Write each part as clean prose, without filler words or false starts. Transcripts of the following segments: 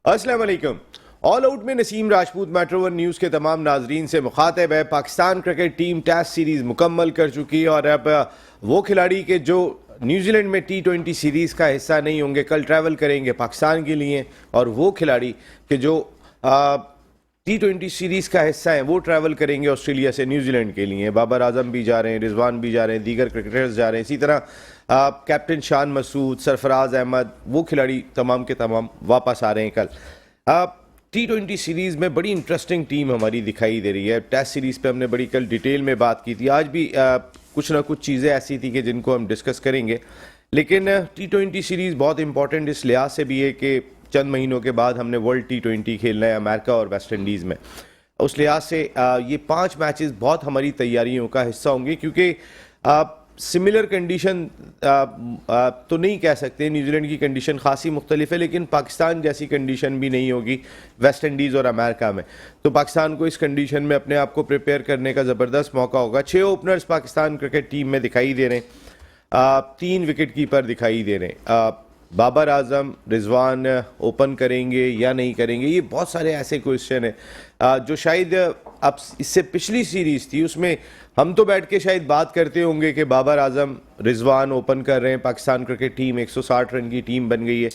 अस्सलाम वालेकुम। All Out में Naseem Rajput Metro One News के तमाम नाजरीन से मुखातिब है। Pakistan cricket team test series मुकम्मल कर चुकी है और अब वो खिलाड़ी के जो न्यूजीलैंड में T20 सीरीज़ का हिस्सा नहीं होंगे कल ट्रैवल करेंगे पाकिस्तान के लिए, और वो खिलाड़ी के जो T20 सीरीज़ का हिस्सा है वो ट्रैवल करेंगे ऑस्ट्रेलिया से न्यूजीलैंड के लिए। बाबर आजम भी जा रहे हैं, रिजवान भी जा रहे हैं, दीगर क्रिकेटर्स जा रहे हैं। इसी तरह कैप्टन शान मसूद, सरफराज अहमद, वो खिलाड़ी तमाम के तमाम वापस आ रहे हैं कल। T20 सीरीज़ में बड़ी इंटरेस्टिंग टीम हमारी दिखाई दे रही है। टेस्ट सीरीज़ पे हमने बड़ी कल डिटेल में बात की थी, आज भी कुछ ना कुछ चीज़ें ऐसी थी कि जिनको हम डिस्कस करेंगे। लेकिन T20 सीरीज़ बहुत इंपॉर्टेंट इस लिहाज से भी है कि चंद महीनों के बाद हमने वर्ल्ड T20 खेलना है अमेरिका और वेस्ट इंडीज़ में। उस लिहाज से ये 5 मैचेस बहुत हमारी तैयारियों का हिस्सा होंगे, क्योंकि सिमिलर कंडीशन तो नहीं कह सकते, न्यूजीलैंड की कंडीशन खासी मुख्तलिफ है, लेकिन पाकिस्तान जैसी कंडीशन भी नहीं होगी वेस्ट इंडीज़ और अमेरिका में। तो पाकिस्तान को इस कंडीशन में अपने आप को प्रिपेयर करने का ज़बरदस्त मौका होगा। 6 ओपनर्स पाकिस्तान क्रिकेट टीम में दिखाई दे रहे हैं, 3 विकेट कीपर दिखाई दे रहे हैं। बाबर आजम, रिजवान ओपन करेंगे या नहीं करेंगे, ये बहुत सारे ऐसे क्वेश्चन हैं जो शायद अब इससे पिछली सीरीज़ थी उसमें हम तो बैठ के शायद बात करते होंगे कि बाबर आजम, रिजवान ओपन कर रहे हैं, पाकिस्तान क्रिकेट टीम 160 रन की टीम बन गई है,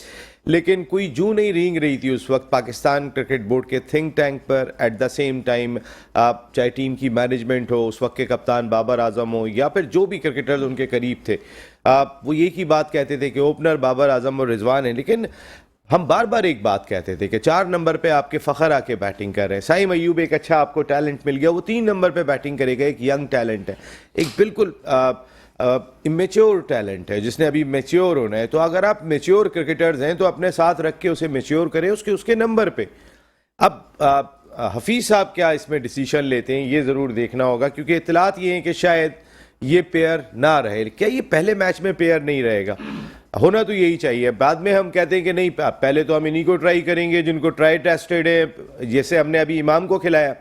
लेकिन कोई जू नहीं रेंग रही थी उस वक्त पाकिस्तान क्रिकेट बोर्ड के थिंक टैंक पर। एट द सेम टाइम चाहे टीम की मैनेजमेंट हो, उस वक्त के कप्तान बाबर आजम हो, या फिर जो भी क्रिकेटर्स उनके करीब थे, वो एक ही बात कहते थे कि ओपनर बाबर आजम और रिजवान है। लेकिन हम बार बार एक बात कहते थे कि 4 नंबर पे आपके फ़खर आके बैटिंग कर रहे हैं, साइम अयूब एक अच्छा आपको टैलेंट मिल गया, वो 3 नंबर पे बैटिंग करेगा, एक यंग टैलेंट है, एक बिल्कुल इमेच्योर टैलेंट है जिसने अभी मेच्योर होना है। तो अगर आप मेच्योर क्रिकेटर्स हैं तो अपने साथ रख के उसे मेच्योर करें उसके नंबर पे। अब हफीज़ साहब क्या इसमें डिसीजन लेते हैं ये ज़रूर देखना होगा, क्योंकि इत्तलात ये हैं कि शायद ये पेयर ना रहे। क्या ये पहले मैच में पेयर नहीं रहेगा? होना तो यही चाहिए। बाद में हम कहते हैं कि नहीं, पहले तो हम इन्हीं को ट्राई करेंगे जिनको ट्राई टेस्टेड है, जैसे हमने अभी इमाम को खिलाया,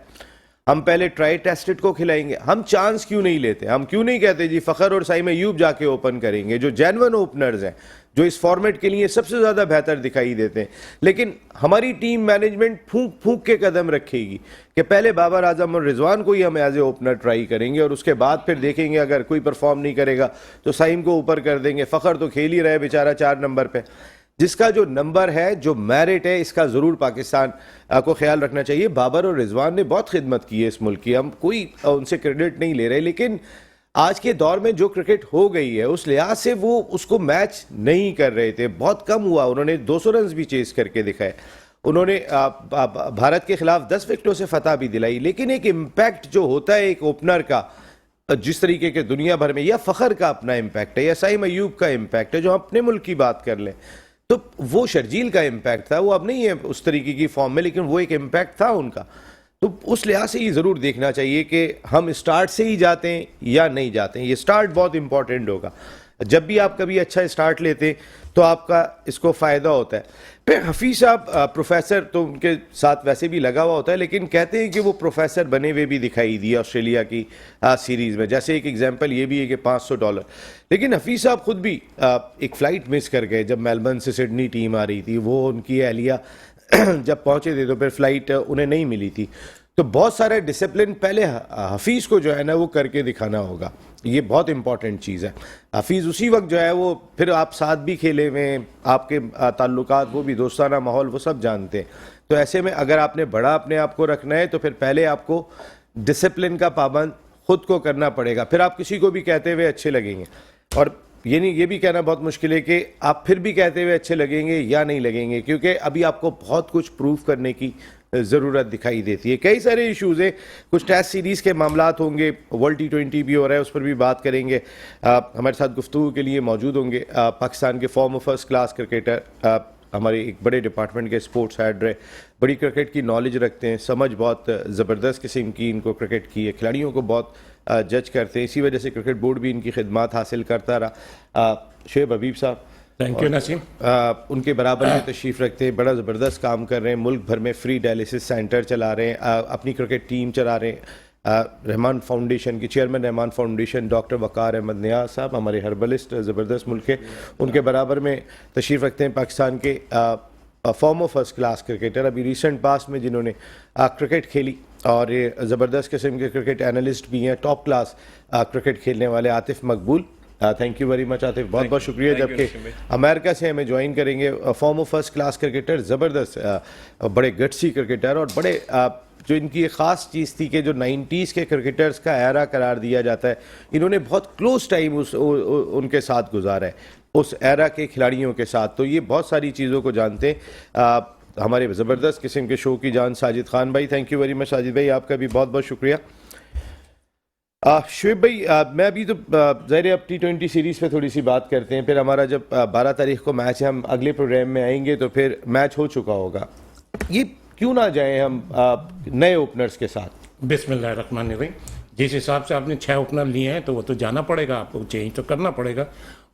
हम पहले ट्राई टेस्टेड को खिलाएंगे। हम चांस क्यों नहीं लेते? हम क्यों नहीं कहते जी फ़खर और साइम अयूब जाके ओपन करेंगे, जो जेन्युइन ओपनर्स हैं, जो इस फॉर्मेट के लिए सबसे ज़्यादा बेहतर दिखाई देते हैं। लेकिन हमारी टीम मैनेजमेंट फूंक फूंक के कदम रखेगी कि पहले बाबर आजम और रिजवान को ही हम एज ए ओपनर ट्राई करेंगे, और उसके बाद फिर देखेंगे अगर कोई परफॉर्म नहीं करेगा तो साइम को ऊपर कर देंगे। फ़खर तो खेल ही रहे बेचारा 4 नंबर पर। जिसका जो नंबर है, जो मेरिट है, इसका ज़रूर पाकिस्तान को ख्याल रखना चाहिए। बाबर और रिजवान ने बहुत खिदमत की है इस मुल्क की, हम कोई उनसे क्रेडिट नहीं ले रहे, लेकिन आज के दौर में जो क्रिकेट हो गई है उस लिहाज से वो उसको मैच नहीं कर रहे थे, बहुत कम हुआ। उन्होंने 200 रन भी चेस करके दिखाए, उन्होंने भारत के खिलाफ 10 विकेटों से फतह भी दिलाई। लेकिन एक इम्पैक्ट जो होता है एक ओपनर का, जिस तरीके के दुनिया भर में, या फ़खर का अपना इम्पैक्ट है, या साइम अयूब का इम्पैक्ट है, जो हम अपने मुल्क की बात कर लें तो वो शर्जील का इम्पैक्ट था, वो अब नहीं है उस तरीके की फॉर्म में, लेकिन वो एक इम्पैक्ट था उनका। तो उस लिहाज से ये ज़रूर देखना चाहिए कि हम स्टार्ट से ही जाते हैं या नहीं जाते हैं। ये स्टार्ट बहुत इंपॉर्टेंट होगा। जब भी आप कभी अच्छा स्टार्ट लेते हैं तो आपका इसको फ़ायदा होता है। फिर हफीज़ साहब प्रोफेसर तो उनके साथ वैसे भी लगा हुआ होता है, लेकिन कहते हैं कि वो प्रोफेसर बने हुए भी दिखाई दिए ऑस्ट्रेलिया की सीरीज़ में। जैसे एक एग्जांपल ये भी है कि $500, लेकिन हफीज़ साहब खुद भी एक फ़्लाइट मिस कर गए जब मेलबर्न से सिडनी टीम आ रही थी। वो उनकी अहलिया जब पहुँचे थे तो फिर फ़्लाइट उन्हें नहीं मिली थी। तो बहुत सारा डिसिप्लिन पहले हफीज़ को जो है ना वो करके दिखाना होगा, ये बहुत इंपॉर्टेंट चीज़ है। हफीज़ उसी वक्त जो है वो, फिर आप साथ भी खेले हुए, आपके ताल्लुकात, वो भी दोस्ताना माहौल, वो सब जानते हैं। तो ऐसे में अगर आपने बड़ा अपने आप को रखना है तो फिर पहले आपको डिसिप्लिन का पाबंद खुद को करना पड़ेगा, फिर आप किसी को भी कहते हुए अच्छे लगेंगे। और ये भी कहना बहुत मुश्किल है कि आप फिर भी कहते हुए अच्छे लगेंगे या नहीं लगेंगे, क्योंकि अभी आपको बहुत कुछ प्रूव करने की ज़रूरत दिखाई देती है। कई सारे इश्यूज़ हैं, कुछ टेस्ट सीरीज़ के मामलात होंगे, वर्ल्ड T20 भी हो रहा है, उस पर भी बात करेंगे। हमारे साथ गुफ्तगू के लिए मौजूद होंगे पाकिस्तान के फॉर्मर फर्स्ट क्लास क्रिकेटर, हमारे एक बड़े डिपार्टमेंट के स्पोर्ट्स हेड रहे, बड़ी क्रिकेट की नॉलेज रखते हैं, समझ बहुत ज़बरदस्त किस्म की इनको क्रिकेट की है, खिलाड़ियों को बहुत जज करते हैं, इसी वजह से क्रिकेट बोर्ड भी इनकी खिदमत हासिल करता रहा। शुएब हबीब साहब, थैंक यू नसीम, उनके बराबर में तशरीफ़ रखते हैं, बड़ा ज़बरदस्त काम कर रहे हैं, मुल्क भर में फ्री डायलिसिस सेंटर चला रहे हैं, अपनी क्रिकेट टीम चला रहे हैं। रहमान फाउंडेशन के चेयरमैन, रहमान फाउंडेशन डॉक्टर वकार अहमद नियाज साहब, हमारे हर्बलिस्ट ज़बरदस्त मुल्क के, उनके बराबर में तशरीफ़ रखते हैं पाकिस्तान के फॉर्मर फर्स्ट क्लास क्रिकेटर, अभी रिसेंट पास में जिन्होंने क्रिकेट खेली और ये ज़बरदस्त किस्म के क्रिकेट एनालिस्ट भी हैं, टॉप क्लास क्रिकेट खेलने वाले आतिफ मकबूल। Thank you very much Atif, बहुत बहुत शुक्रिया। जबकि अमेरिका से हमें ज्वाइन करेंगे फॉर्मर फर्स्ट क्लास क्रिकेटर, ज़बरदस्त बड़े गट्सी क्रिकेटर और बड़े जो इनकी एक ख़ास चीज़ थी कि जो 90s के क्रिकेटर्स का एरा करार दिया जाता है, इन्होंने बहुत क्लोज टाइम उनके साथ गुजारा है, उस एरा के खिलाड़ियों के साथ। तो ये बहुत सारी चीज़ों को जानते हैं। हमारे ज़बरदस्त किस्म के शो की जान साजिद खान भाई, thank you very much Sajid भाई, आपका भी बहुत बहुत शुक्रिया। शुएब भाई, मैं अभी तो ज़ाहिर अब T20 सीरीज़ पे थोड़ी सी बात करते हैं, फिर हमारा जब 12 तारीख को मैच है, हम अगले प्रोग्राम में आएंगे तो फिर मैच हो चुका होगा। ये क्यों ना जाएं हम नए ओपनर्स के साथ? बिस्मिल्लाहिर्रहमानिर्रहीम। जिस हिसाब से आपने 6 ओपनर लिए हैं तो वो तो जाना पड़ेगा, आपको चेंज तो करना पड़ेगा।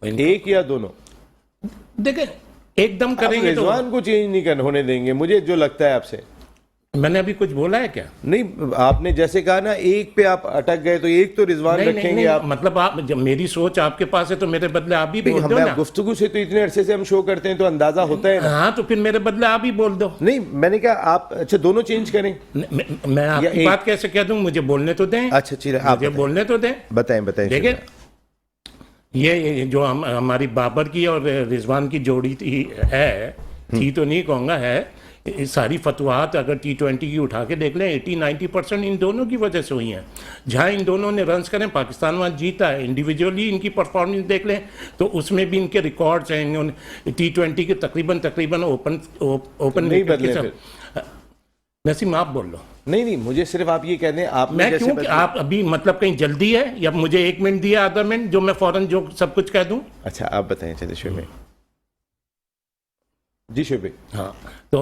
एक या दोनों? देखें, एकदम करेंगे तो रिजवान को चेंज नहीं होने देंगे, मुझे जो लगता है आपसे। मैंने अभी कुछ बोला है क्या? नहीं, आपने जैसे कहा ना एक पे आप अटक गए, तो एक तो रिजवान रखेंगे नहीं, आप। मतलब आप, जब मेरी सोच आपके पास है तो मेरे बदले आप भी बोल दो ना। गुफ्तगू से तो इतने अरसे से हम शो करते हैं तो अंदाजा होता है ना। हाँ, तो फिर मेरे बदले आप ही बोल दो। नहीं, मैंने कहा आप अच्छा दोनों चेंज करें। मैं आपकी बात कैसे कह दूं? मुझे बोलने तो दें। अच्छा चलिए, आप मुझे बोलने तो दें। बताएं। देखिए, ये जो हमारी बाबर की और रिजवान की जोड़ी थी तो नहीं कहूँगा, है सारी फतवाहत अगर T20 की उठा के देख लें 80-90% इन दोनों की वजह से हुई हैं। जहाँ इन दोनों ने रन्स करें, पाकिस्तान वहाँ जीता है। इंडिविजुअली इनकी परफॉर्मेंस देख लें तो उसमें भी इनके रिकॉर्ड्स हैं। इन्होंने T20 के तकरीबन ओपन नहीं बदले। नसीम, आप बोल लो। नहीं, मुझे सिर्फ आप ये कह दें। आप मैं क्यों, आप अभी मतलब कहीं जल्दी है या मुझे 1 मिनट दिया, आधा मिनट, जो मैं फौरन जो सब कुछ कह दूं? अच्छा, आप बताएं। चलिए शुभ जी। शुभ हाँ, तो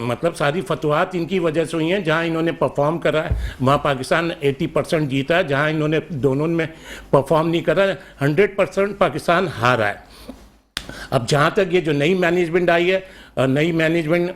मतलब सारी फतवाहत इनकी वजह से हुई हैं। जहाँ इन्होंने परफॉर्म करा है वहाँ पाकिस्तान 80% जीता है, जहाँ इन्होंने दोनों में परफॉर्म नहीं करा 100% पाकिस्तान हारा है। अब जहाँ तक ये जो नई मैनेजमेंट आई है, नई मैनेजमेंट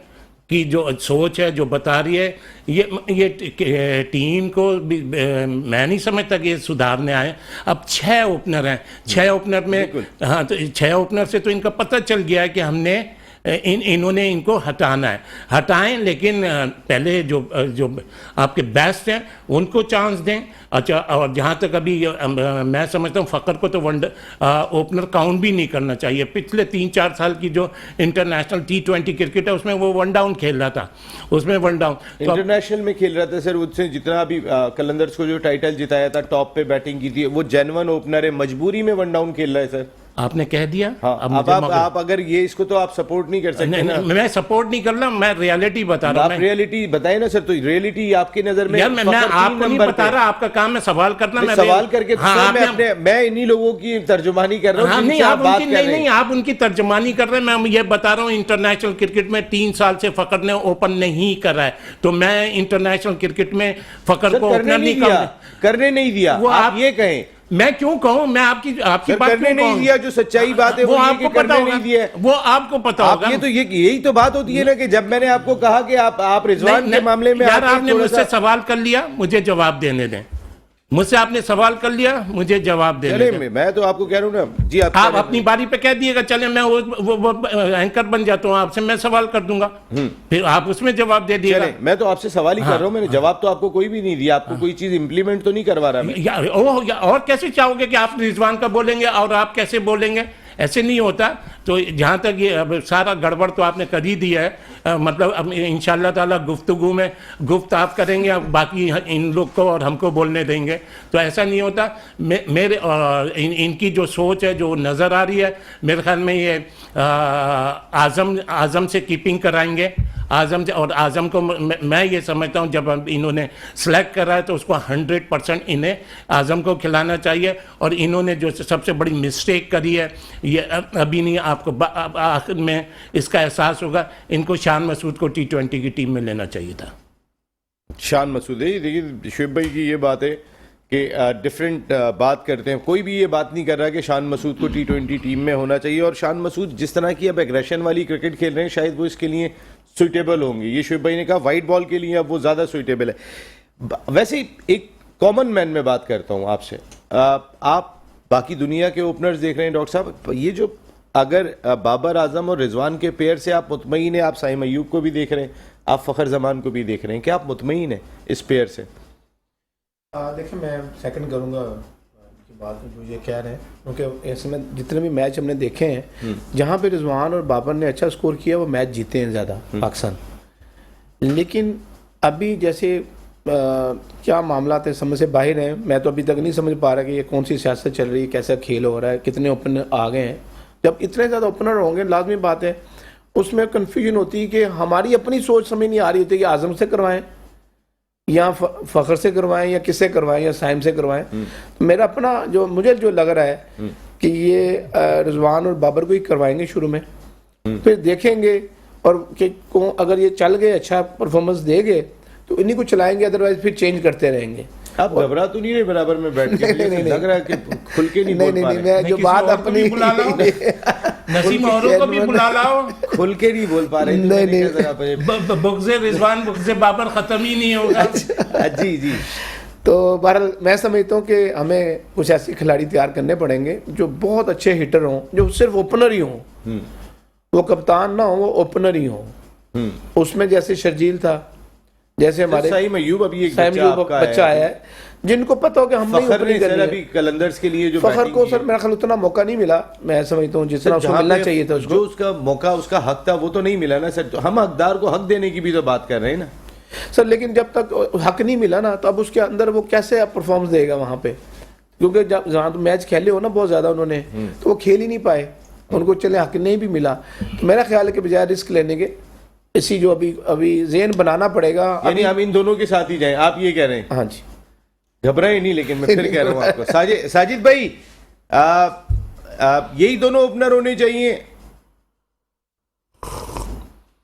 की जो सोच है, जो बता रही है, ये टीम को मैं नहीं समझता कि ये सुधारने आए। अब 6 ओपनर हैं, 6 ओपनर में, हाँ, तो 6 ओपनर से तो इनका पता चल गया है कि हमने इन्होंने इनको हटाना है। हटाएं, लेकिन पहले जो आपके बेस्ट हैं उनको चांस दें। अच्छा, और जहाँ तक अभी मैं समझता हूँ फ़खर को तो ओपनर काउंट भी नहीं करना चाहिए। पिछले 3-4 साल की जो इंटरनेशनल T20 क्रिकेट है उसमें वो 1 डाउन खेल रहा था, उसमें 1 डाउन इंटरनेशनल में खेल रहा था सर। उससे जितना अभी कलंदर्स को जो टाइटल जिताया था, टॉप पे बैटिंग की थी, वो जेन्युइन ओपनर है, मजबूरी में 1 डाउन खेल रहा है सर। आपने कह दिया। हाँ, अब आप अगर ये इसको तो आप सपोर्ट नहीं कर सकते ना। मैं सपोर्ट नहीं कर रहा, मैं रियलिटी बता रहा हूँ। आप रियलिटी बताए ना सर, तो रियलिटी आपकी नजर में। यार मैं आपको नहीं बता रहा, आपका काम है सवाल करना। मैं सवाल करके मैं इन्हीं लोगों की तर्जुमानी कर रहा हूँ। नहीं, आप उनकी तर्जुमानी कर रहे हैं। मैं ये बता रहा हूँ, इंटरनेशनल क्रिकेट में 3 साल से फ़खर ने ओपन नहीं करा है, तो मैं इंटरनेशनल क्रिकेट में फ़खर को ओपनर नहीं करने नहीं दिया। वो आप ये कहें, मैं क्यों कहूं? मैं आपकी बात करने नहीं दिया। जो सच्चाई बात है वो आपको पता नहीं दिया, वो आपको पता होगा। ये तो यही तो बात होती है ना कि जब मैंने आपको कहा कि आप रिजवान के मामले में, यार आपने मुझसे सवाल कर लिया, मुझे जवाब देने दें। मुझसे आपने सवाल कर लिया, मुझे जवाब देने दें। मैं तो आपको कह रहा हूं ना जी, आप अपनी बारी पे कह दिएगा। चले, मैं वो एंकर बन जाता हूँ आपसे, मैं सवाल कर दूंगा, फिर आप उसमें जवाब दे दिएगा। मैं तो आपसे सवाल ही कर रहा हूँ, मैंने जवाब तो आपको कोई भी नहीं दिया। आपको कोई चीज इंप्लीमेंट तो नहीं करवा रहा। और कैसे चाहोगे कि आप रिजवान का बोलेंगे और आप कैसे बोलेंगे? ऐसे नहीं होता। तो जहाँ तक ये अब सारा गड़बड़ तो आपने कर ही दिया है। मतलब अब इंशाल्लाह ताला गुफ्तगू में गुफ्त आप करेंगे, अब बाकी इन लोग को और हमको बोलने देंगे, तो ऐसा नहीं होता। मेरे इनकी जो सोच है, जो नज़र आ रही है, मेरे ख्याल में ये आज़म से कीपिंग कराएंगे। आज़म से, और आज़म को मैं ये समझता हूँ जब इन्होंने सेलेक्ट करा है तो उसको 100% इन्हें आज़म को खिलाना चाहिए। और इन्होंने जो सबसे बड़ी मिस्टेक करी है, ये अभी नहीं, आपको आखिर में इसका एहसास होगा, इनको शान मसूद को T20 की टीम में लेना चाहिए था। शान मसूद है, देखिए शुएब भाई की ये बात है कि डिफरेंट बात करते हैं। कोई भी ये बात नहीं कर रहा कि शान मसूद को T20 टीम में होना चाहिए। और शान मसूद जिस तरह की अब एग्रेशन वाली क्रिकेट खेल रहे हैं, शायद वो इसके लिए सुइटेबल होंगे। ये शुएब भाई ने कहा वाइट बॉल के लिए अब वो ज़्यादा सुइटेबल है। वैसे एक कॉमन मैन में बात करता हूँ आपसे। आप बाकी दुनिया के ओपनर्स देख रहे हैं डॉक्टर साहब, ये जो अगर बाबर आजम और रिजवान के पेयर से आप मुतमईन हैं, आप साइम अयूब को भी देख रहे हैं, आप फ़खर जमान को भी देख रहे हैं, क्या आप मुतमईन हैं इस पेयर से? देखिए, मैं सेकंड करूंगा की बात जो ये कह रहे हैं, क्योंकि इसमें जितने भी मैच हमने देखे हैं जहां पे रिजवान और बाबर ने अच्छा स्कोर किया वो मैच जीते हैं ज़्यादा पाकिस्तान। लेकिन अभी जैसे क्या मामला थे समझ से बाहर हैं। मैं तो अभी तक नहीं समझ पा रहा कि ये कौन सी सियासत चल रही है, कैसा खेल हो रहा है, कितने ओपनर आ गए हैं। जब इतने ज़्यादा ओपनर होंगे लाजमी बात है उसमें कन्फ्यूजन होती है कि हमारी अपनी सोच समझ नहीं आ रही होती कि आजम से करवाएं या फ़खर से करवाएं या किससे करवाएं या साइम से करवाएं। तो मेरा अपना जो मुझे जो लग रहा है कि ये रिजवान और बाबर को ही करवाएंगे शुरू में, फिर देखेंगे और कि अगर ये चल गए अच्छा परफॉर्मेंस देंगे तो इन्हीं को चलाएंगे, अदरवाइज फिर चेंज करते रहेंगे। आप घबरा तो नहीं रहे बराबर में बैठ के? नहीं, लग रहा है कि खुल के नहीं बोल पा रहे। मैं जो बात अपनी नसीम औरों को भी बुला लाओ, खुल के नहीं बोल पा रहे। नहीं बुग़्ज़े रिजवान बुग़्ज़े बाबर खत्म ही नहीं होगा। जी जी। तो बहरहाल मैं समझता हूँ कि हमें कुछ ऐसे खिलाड़ी तैयार करने पड़ेंगे जो बहुत अच्छे हिटर हों, जो सिर्फ ओपनर ही हों, वो कप्तान ना हो, वो ओपनर ही हों। उसमें जैसे शर्जील था, जैसे हमारे साइम अयूब अभी एक बच्चा आया है जिनको पता हो कि हम नहीं ओपनिंग करनी है। अभी कलंदर्स के लिए जो फखर को सर मेरा ख्याल उतना मौका नहीं मिला, मैं समझता हूँ जितना उसको मिलना चाहिए था। जो उसका मौका उसका हक था वो तो नहीं मिला ना सर। हम हकदार को हक देने की भी तो बात कर रहे हैं ना सर। लेकिन जब तक हक नहीं मिला ना तो अब उसके अंदर वो कैसे आप परफॉर्मेंस देगा वहां पे, क्योंकि जब जहाँ तो मैच खेले हो ना बहुत ज्यादा उन्होंने, तो वो खेल ही नहीं पाए, उनको चले हक नहीं भी मिला। तो मेरा ख्याल है कि बजाय रिस्क लेने के इसी जो अभी ज़हन बनाना पड़ेगा। यानी हम इन दोनों के साथ ही जाएं, आप ये कह रहे हैं? हाँ जी, घबराए नहीं। लेकिन मैं फिर कह रहा हूँ आपको साजिद भाई, यही दोनों ओपनर होने चाहिए।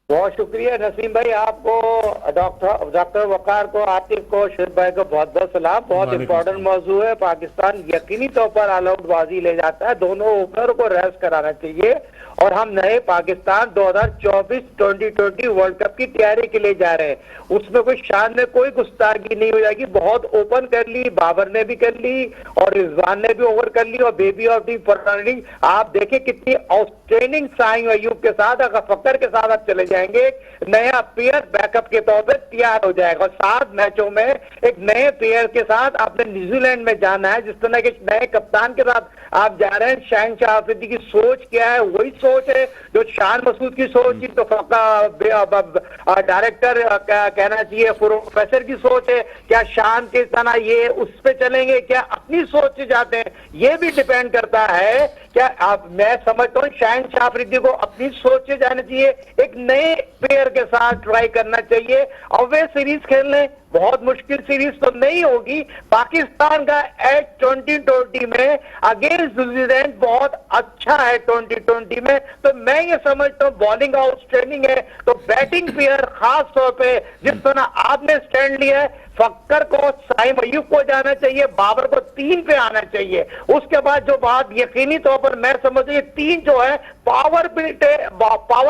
बहुत शुक्रिया नसीम भाई, आपको डॉक्टर वकार को, आतिफ को, शुएब भाई को बहुत बहुत सलाम। बहुत इंपॉर्टेंट मौजू है। पाकिस्तान यकीनी तौर पर ऑल आउट बाजी ले जाता है, दोनों ओपनर को रेस्ट कराना चाहिए और हम नए पाकिस्तान 2024 2020 वर्ल्ड कप की तैयारी के लिए जा रहे हैं। उसमें कोई शान में कोई गुस्ताखी नहीं हो जाएगी। बहुत ओपन कर ली, बाबर ने भी कर ली और रिजवान ने भी ओवर कर ली और बेबी ऑफ दी फॉरवर्डिंग आप देखें कितनी आउटस्टैंडिंग साइम अयूब के साथ, अगर फकर के साथ आप चले जाएंगे, नया पेयर बैकअप के तौर पर तैयार हो जाएगा। और 7 मैचों में एक नए पेयर के साथ आपने न्यूजीलैंड में जाना है, जिस तरह के नए कप्तान के साथ आप जा रहे हैं। शहनशाह अफरीदी की सोच क्या है? वही सोच है जो शान मसूद की सोच थी। तो डायरेक्टर कहना चाहिए प्रोफेसर की सोच है। क्या शान के तरह ये उस पे चलेंगे, क्या अपनी सोच से जाते हैं? ये भी डिपेंड करता है। क्या आप, मैं समझता हूँ शहनशाह अफरीदी को अपनी सोच से जाना चाहिए, एक नए प्लेयर के साथ ट्राई करना चाहिए। और वे सीरीज खेलने बहुत मुश्किल सीरीज तो नहीं होगी। पाकिस्तान का एज 2020 में अगेंस्ट न्यूजीलैंड बहुत अच्छा है 2020 में। तो मैं ये समझता हूँ बॉलिंग आउटस्टैंडिंग है, तो बैटिंग प्लेयर खास तौर पे जिस तरह आपने स्टैंड लिया है, फक्कर को, साइम अयूब को जाना चाहिए, बाबर को 3 पे आना चाहिए। उसके बाद जो बात यकीनी तौर पर मैं समझता हूँ 3 जो है पावर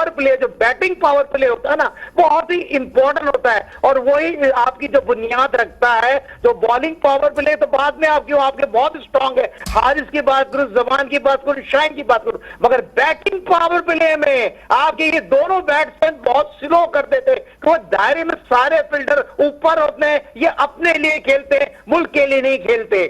प्ले जो बैटिंग पावर प्ले होता है ना, बहुत ही इंपॉर्टेंट होता है और वही आपकी जो बुनियाद रखता है। जो बॉलिंग पावर प्ले तो बाद में आपके बहुत स्ट्रांग है। हारिस की बात करूं, जमान की बात करूं, शाइन की बात करूं, मगर बैटिंग पावर प्ले में आपके ये दोनों बैट्समैन बहुत स्लो कर देते, तो दायरे में सारे फील्डर ऊपर होते हैं, ये अपने लिए खेलते हैं, मुल्क के लिए नहीं खेलते।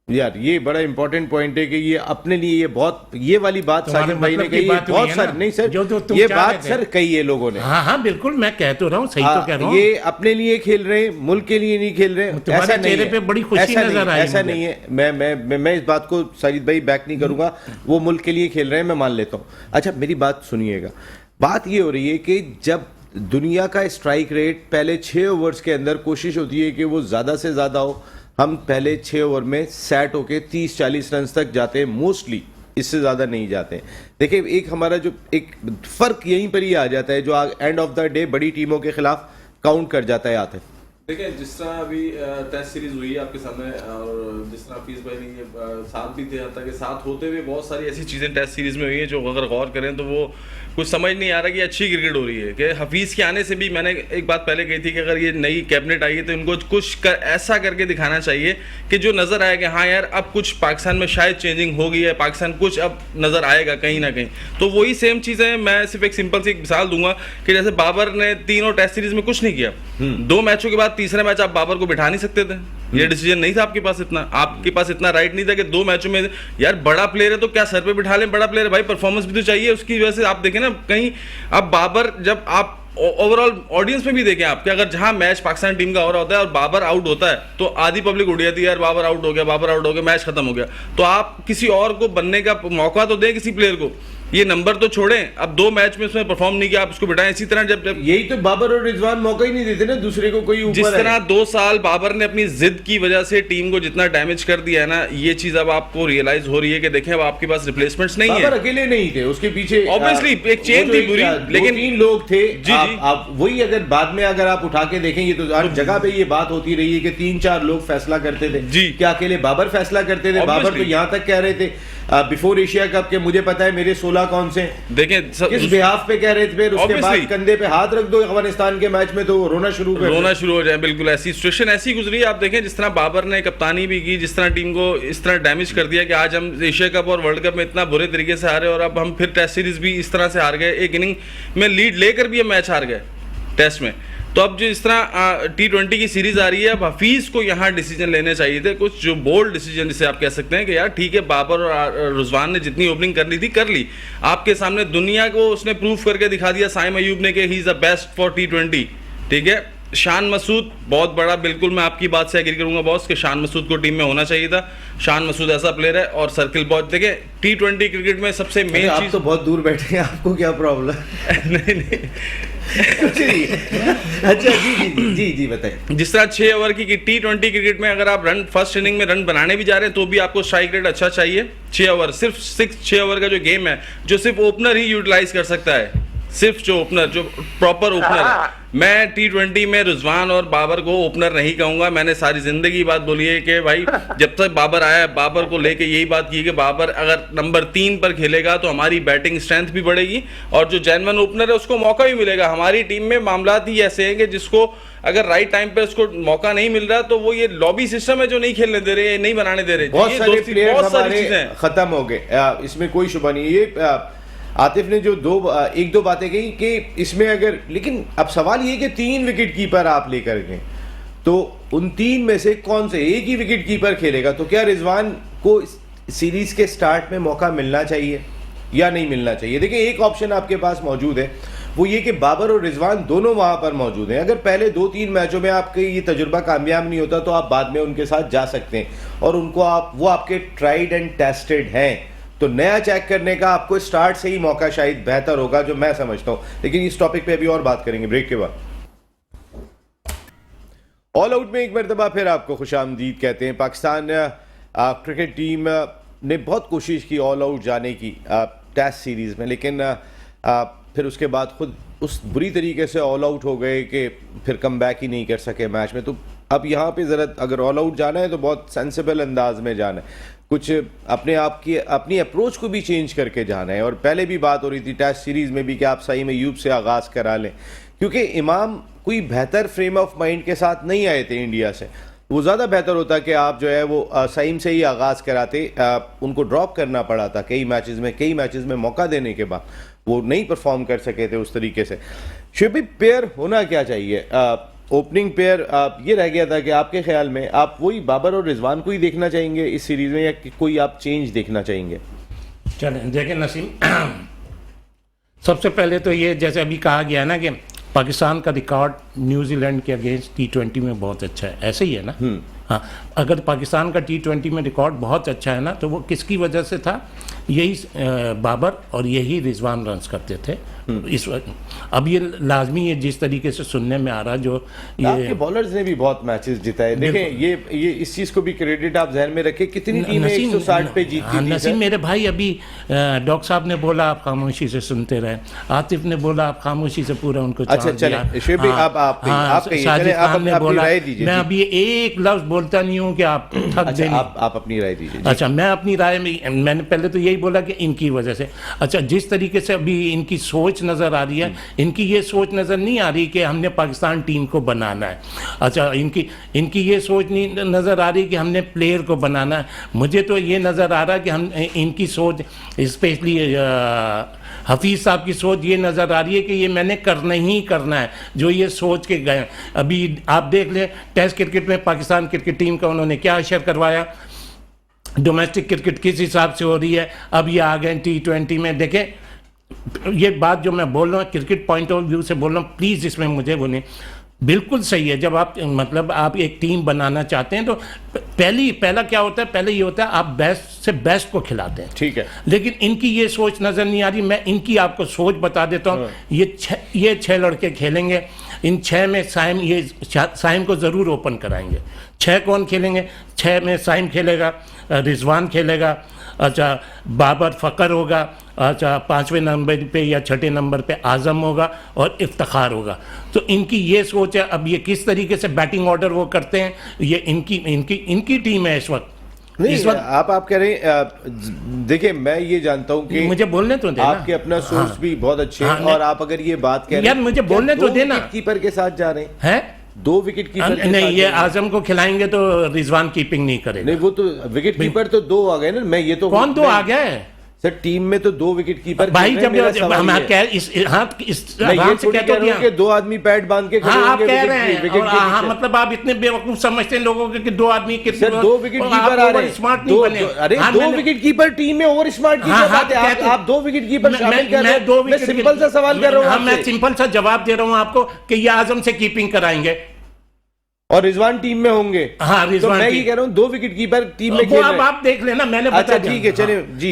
यार ये बड़ा इंपॉर्टेंट पॉइंट है कि ये अपने लिए ये बहुत, ये वाली बात साजिद भाई ने कही, बहुत सर नहीं सर ये बात सर कही है लोगों ने। हाँ हाँ बिल्कुल, मैं कह तो रहा हूँ, सही तो कह रहा हूँ। ये अपने लिए खेल रहे हैं, मुल्क के लिए नहीं खेल रहे। ऐसा नहीं है, पे बड़ी खुशी नजर आई, ऐसा नहीं है। मैं इस बात को साजिद भाई बैक नहीं करूंगा। वो मुल्क के लिए खेल रहे हैं, मैं मान लेता हूँ। अच्छा मेरी बात सुनिएगा, बात ये हो रही है कि जब दुनिया का स्ट्राइक रेट पहले 6 ओवर्स के अंदर कोशिश होती है कि वो ज़्यादा से ज़्यादा हो, हम पहले 6 ओवर में सेट होके 30-40 रन तक जाते हैं मोस्टली, इससे ज़्यादा नहीं जाते। देखिए एक हमारा जो एक फ़र्क यहीं पर ही आ जाता है, जो एंड ऑफ द डे बड़ी टीमों के खिलाफ काउंट कर जाता है। आते देखिए जिस तरह अभी टेस्ट सीरीज हुई है आपके सामने, और जिस तरह हफीज भाई ने साथ भी थे, कि साथ होते हुए बहुत सारी ऐसी चीज़ें टेस्ट सीरीज में हुई हैं जो अगर गौर करें तो वो कुछ समझ नहीं आ रहा कि अच्छी क्रिकेट हो रही है कि हफीज़ के आने से भी मैंने एक बात पहले कही थी कि अगर ये नई कैबिनेट आई है तो इनको कुछ ऐसा करके दिखाना चाहिए कि जो नज़र आए कि हाँ यार अब कुछ पाकिस्तान में शायद चेंजिंग हो गई है, पाकिस्तान कुछ अब नज़र आएगा कहीं ना कहीं। तो वही सेम चीज़ है। मैं सिर्फ एक सिंपल सी एक मिसाल दूंगा कि जैसे बाबर ने तीनों टेस्ट सीरीज में कुछ नहीं किया, 2 मैचों के बाद तीसरे मैच आप बाबर को बिठा नहीं सकते थे, ये डिसीजन नहीं था आपके पास, आपके पास इतना राइट नहीं था कि 2 मैचों में यार बड़ा प्लेयर है तो क्या सर पे बिठा लें, बड़ा प्लेयर है भाई, परफॉर्मेंस भी तो चाहिए उसकी वजह से। आप देखें ना कहीं अब बाबर, जब आप ओवरऑल ऑडियंस में भी देखें आप कि अगर जहां मैच पाकिस्तान टीम का हो रहा होता है और बाबर आउट होता है तो आधी पब्लिक उड़ जाती है, यार बाबर आउट हो गया, बाबर आउट हो गया, मैच खत्म हो गया। तो आप किसी और को बनने का मौका तो दें किसी प्लेयर को, ये नंबर तो छोड़ें। अब 2 मैच में उसने परफॉर्म नहीं किया, आप उसको बिठाएं। इसी तरह जब यही तो बाबर और रिजवान मौका ही नहीं देते ना दूसरे को, कोई ऊपर जिस है। तरह 2 साल बाबर ने अपनी जिद की वजह से टीम को जितना डैमेज कर दिया है ना, ये चीज अब आपको रियलाइज हो रही है कि देखें अब आपके पास रिप्लेसमेंट्स नहीं है। बाबर अकेले नहीं थे, उसके पीछे Obviously, एक चेन थी पूरी, लेकिन 3 लोग थे। जी, जी। आप वही अगर बाद में अगर आप उठा के देखेंगे तो हर जगह पे ये बात होती रही है कि 3-4 लोग फैसला करते थे। जी। क्या अकेले बाबर फैसला करते थे? बाबर तो Obviously। यहाँ तक कह रहे थे बिफोर एशिया कप के मुझे पता है मेरे 16 कौन से हैं। देखें किस बिहाफ पे कह रहे थे, फिर उसके बाद Obviously। कंधे पे हाथ रख दो अफगानिस्तान के मैच में तो रोना शुरू हो जाए। बिल्कुल ऐसी सिचुएशन ऐसी गुजरी है। आप देखें जिस तरह बाबर ने कप्तानी भी की, जिस तरह टीम को इस तरह डैमेज कर दिया कि आज हम एशिया कप और वर्ल्ड कप में इतना बुरे तरीके से हारे और अब हम फिर टेस्ट सीरीज भी इस तरह से हार गए, एक इनिंग में लीड लेकर भी हम मैच हार गए टेस्ट में। तो अब जो इस तरह T20 की सीरीज आ रही है, अब हफीज को यहाँ डिसीजन लेने चाहिए थे, कुछ जो बोल्ड डिसीजन जिसे आप कह सकते हैं कि यार ठीक है बाबर और रिजवान ने जितनी ओपनिंग करनी थी कर ली, आपके सामने दुनिया को उसने प्रूव करके दिखा दिया साइम अयूब ने कि he is the best for T20। ठीक है, शान मसूद बहुत बड़ा, बिल्कुल मैं आपकी बात से एग्री करूंगा बॉस कि शान मसूद को टीम में होना चाहिए था। शान मसूद ऐसा प्लेयर है और सर्किल बहुत, देखिए T20 क्रिकेट में सबसे मेन आप चीज तो बहुत दूर बैठे हैं, आपको क्या प्रॉब्लम? नहीं अच्छा जी बताइए। जिस तरह 6 ओवर की T20 क्रिकेट में अगर आप रन फर्स्ट इनिंग में रन बनाने भी जा रहे हैं तो भी आपको स्ट्राइक रेट अच्छा चाहिए। 6 ओवर सिर्फ 6 ओवर का जो गेम है जो सिर्फ ओपनर ही यूटिलाइज कर सकता है, सिर्फ जो ओपनर जो प्रॉपर ओपनर है। मैं T20 में रिजवान और बाबर को ओपनर नहीं कहूंगा। मैंने सारी जिंदगी बात बोली है कि भाई जब तक बाबर आया, बाबर को लेके यही बात की कि बाबर अगर नंबर 3 पर खेलेगा तो हमारी बैटिंग स्ट्रेंथ भी बढ़ेगी और जो जेन्युइन ओपनर है उसको मौका भी मिलेगा। हमारी टीम में मामलात ही ऐसे हैं कि जिसको अगर राइट टाइम पे उसको मौका नहीं मिल रहा तो वो ये लॉबी सिस्टम है जो नहीं खेलने दे रहे, नहीं बनाने दे रहे। बहुत सारे प्लेयर्स हमारे चीजें खत्म हो गए, इसमें कोई शुबा नहीं। ये आतिफ ने जो 1-2 बातें कही कि इसमें अगर, लेकिन अब सवाल ये कि 3 विकेट कीपर आप लेकर गए तो उन 3 में से कौन से एक ही विकेट कीपर खेलेगा? तो क्या रिजवान को सीरीज के स्टार्ट में मौका मिलना चाहिए या नहीं मिलना चाहिए? देखिए एक ऑप्शन आपके पास मौजूद है, वो ये कि बाबर और रिजवान दोनों वहां पर मौजूद हैं। अगर पहले 2-3 मैचों में आपके ये तजुर्बा कामयाब नहीं होता तो आप बाद में उनके साथ जा सकते हैं और उनको वो आपके ट्राइड एंड टेस्टेड हैं, तो नया चेक करने का आपको स्टार्ट से ही मौका शायद बेहतर होगा, जो मैं समझता हूं। लेकिन इस टॉपिक पे अभी और बात करेंगे ब्रेक के बाद। ऑल आउट में एक मरतबा फिर आपको खुशामदीद कहते हैं। पाकिस्तान क्रिकेट टीम ने बहुत कोशिश की ऑल आउट जाने की टेस्ट सीरीज में, लेकिन फिर उसके बाद खुद उस बुरी तरीके से ऑल आउट हो गए कि फिर कम बैक ही नहीं कर सके मैच में। तो अब यहाँ पे ज़रा अगर ऑल आउट जाना है तो बहुत सेंसिबल अंदाज में जाना है, कुछ अपने आप की अपनी अप्रोच को भी चेंज करके जाना है। और पहले भी बात हो रही थी टेस्ट सीरीज़ में भी कि आप साइम अयूब से आगाज़ करा लें, क्योंकि इमाम कोई बेहतर फ्रेम ऑफ माइंड के साथ नहीं आए थे इंडिया से। वो ज़्यादा बेहतर होता कि आप जो है वो साइम से ही आगाज़ कराते। उनको ड्रॉप करना पड़ा था कई मैचेस में मौका देने के बाद वो नहीं परफॉर्म कर सके थे उस तरीके से। शुभी पेयर होना क्या चाहिए? ओपनिंग पेयर ये रह गया था कि आपके ख्याल में आप वही बाबर और रिजवान को ही देखना चाहेंगे इस सीरीज में या कोई आप चेंज देखना चाहेंगे? चलें देखें नसीम, सबसे पहले तो ये जैसे अभी कहा गया ना कि पाकिस्तान का रिकॉर्ड न्यूजीलैंड के अगेंस्ट T20 में बहुत अच्छा है, ऐसे ही है ना? हाँ, अगर पाकिस्तान का T20 में रिकॉर्ड बहुत अच्छा है ना तो वो किसकी वजह से था? यही बाबर और यही रिजवान रन्स करते थे इस वक्त। अब ये लाजमी है, जिस तरीके से सुनने में आ रहा जो आपके ये बॉलर्स ने भी बहुत मैचेस जिताए। देखें ये इस चीज को भी क्रेडिट आप जहन में रखें, कितनी टीमें 160 पे जीती हाँ, थी नसीम सर? मेरे भाई, अभी डॉक्टर साहब ने बोला आप खामोशी से सुनते रहे, आतिफ ने बोला आप खामोशी से पूरा उनको अच्छा, चांस चलें, दिया। शुएब भाई, आप कहिए, साजिद चलें, आप खान ने अपनी बोला, राय दीजिए, मैं जी। अभी एक लफ्ज बोलता नहीं हूँ कि आप थक अच्छा, देंगे। आप अपनी राय दीजिए जी। अच्छा, मैं अपनी राय में, मैंने पहले तो यही बोला कि इनकी वजह से, अच्छा जिस तरीके से अभी इनकी सोच नज़र आ रही है, इनकी ये सोच नज़र नहीं आ रही कि हमने पाकिस्तान टीम को बनाना है। अच्छा, इनकी ये सोच नहीं नज़र आ रही कि हमने प्लेयर को बनाना है। मुझे तो ये नज़र आ रहा है कि हम इनकी सोच, स्पेशली हफीज़ साहब की सोच ये नज़र आ रही है कि ये मैंने करना ही करना है, जो ये सोच के गए। अभी आप देख लें, टेस्ट क्रिकेट में पाकिस्तान क्रिकेट टीम का उन्होंने क्या असर करवाया, डोमेस्टिक क्रिकेट किस हिसाब से हो रही है, अब ये आ गए T20 में। देखें, ये बात जो मैं बोल रहा हूँ क्रिकेट पॉइंट ऑफ व्यू से बोल रहा हूँ, प्लीज़ इसमें मुझे बोलें, बिल्कुल सही है। जब आप मतलब आप एक टीम बनाना चाहते हैं तो पहला क्या होता है, पहले ये होता है आप बेस्ट से बेस्ट को खिलाते हैं, ठीक है। लेकिन इनकी ये सोच नज़र नहीं आ रही। मैं इनकी आपको सोच बता देता हूँ। ये 6 लड़के खेलेंगे, इन 6 में साइम को ज़रूर ओपन कराएंगे। 6 कौन खेलेंगे? 6 में साइम खेलेगा, रिजवान खेलेगा, अच्छा बाबर फ़कर होगा, अच्छा 5वें नंबर पे या 6ठे नंबर पे आज़म होगा और इफ्तिखार होगा। तो इनकी ये सोच है। अब ये किस तरीके से बैटिंग ऑर्डर वो करते हैं, ये इनकी टीम है इस वक्त। नहीं, इस वक्त आप कह रहे हैं, देखिए मैं ये जानता हूँ कि मुझे बोलने तो देना, आपके अपना सोर्स भी बहुत अच्छे हैं, और आप अगर ये बात कह रहे हैं, यार मुझे बोलने तो देना। कीपर के साथ जा रहे हैं, 2 विकेट कीपर नहीं, ये आजम को खिलाएंगे तो रिजवान कीपिंग नहीं करेगा। नहीं, वो तो विकेट कीपर तो 2 आ गए ना। मैं ये तो कौन 2 आ गया है सर? टीम में तो 2 विकेट कीपर भाई। जब हम मैं ये से कह रहा हूं कि 2 आदमी पैड बांध के खड़े हाँ, आप होंगे कह रहे विकेट हैं, हाँ, मतलब आप इतने बेवकूफ समझते हैं लोगों को कि 2 आदमी सर 2 विकेट कीपर आ रहे हैं, स्मार्ट नहीं बने। अरे 2 विकेट कीपर टीम में ओवर स्मार्ट की बात है। आप 2 विकेट कीपर शामिल कर रहे हैं। मैं सिंपल सा सवाल कर रहा हूं, मैं सिंपल सा जवाब दे रहा हूं आपको कि ये आजम से कीपिंग कराएंगे और रिजवान टीम में होंगे। हाँ, तो मैं ये कह रहा हूँ 2 विकेट कीपर टीम में खेल रहे हैं। अब आप देख लेना, मैंने अच्छा बताया। ठीक है, चलिए जी।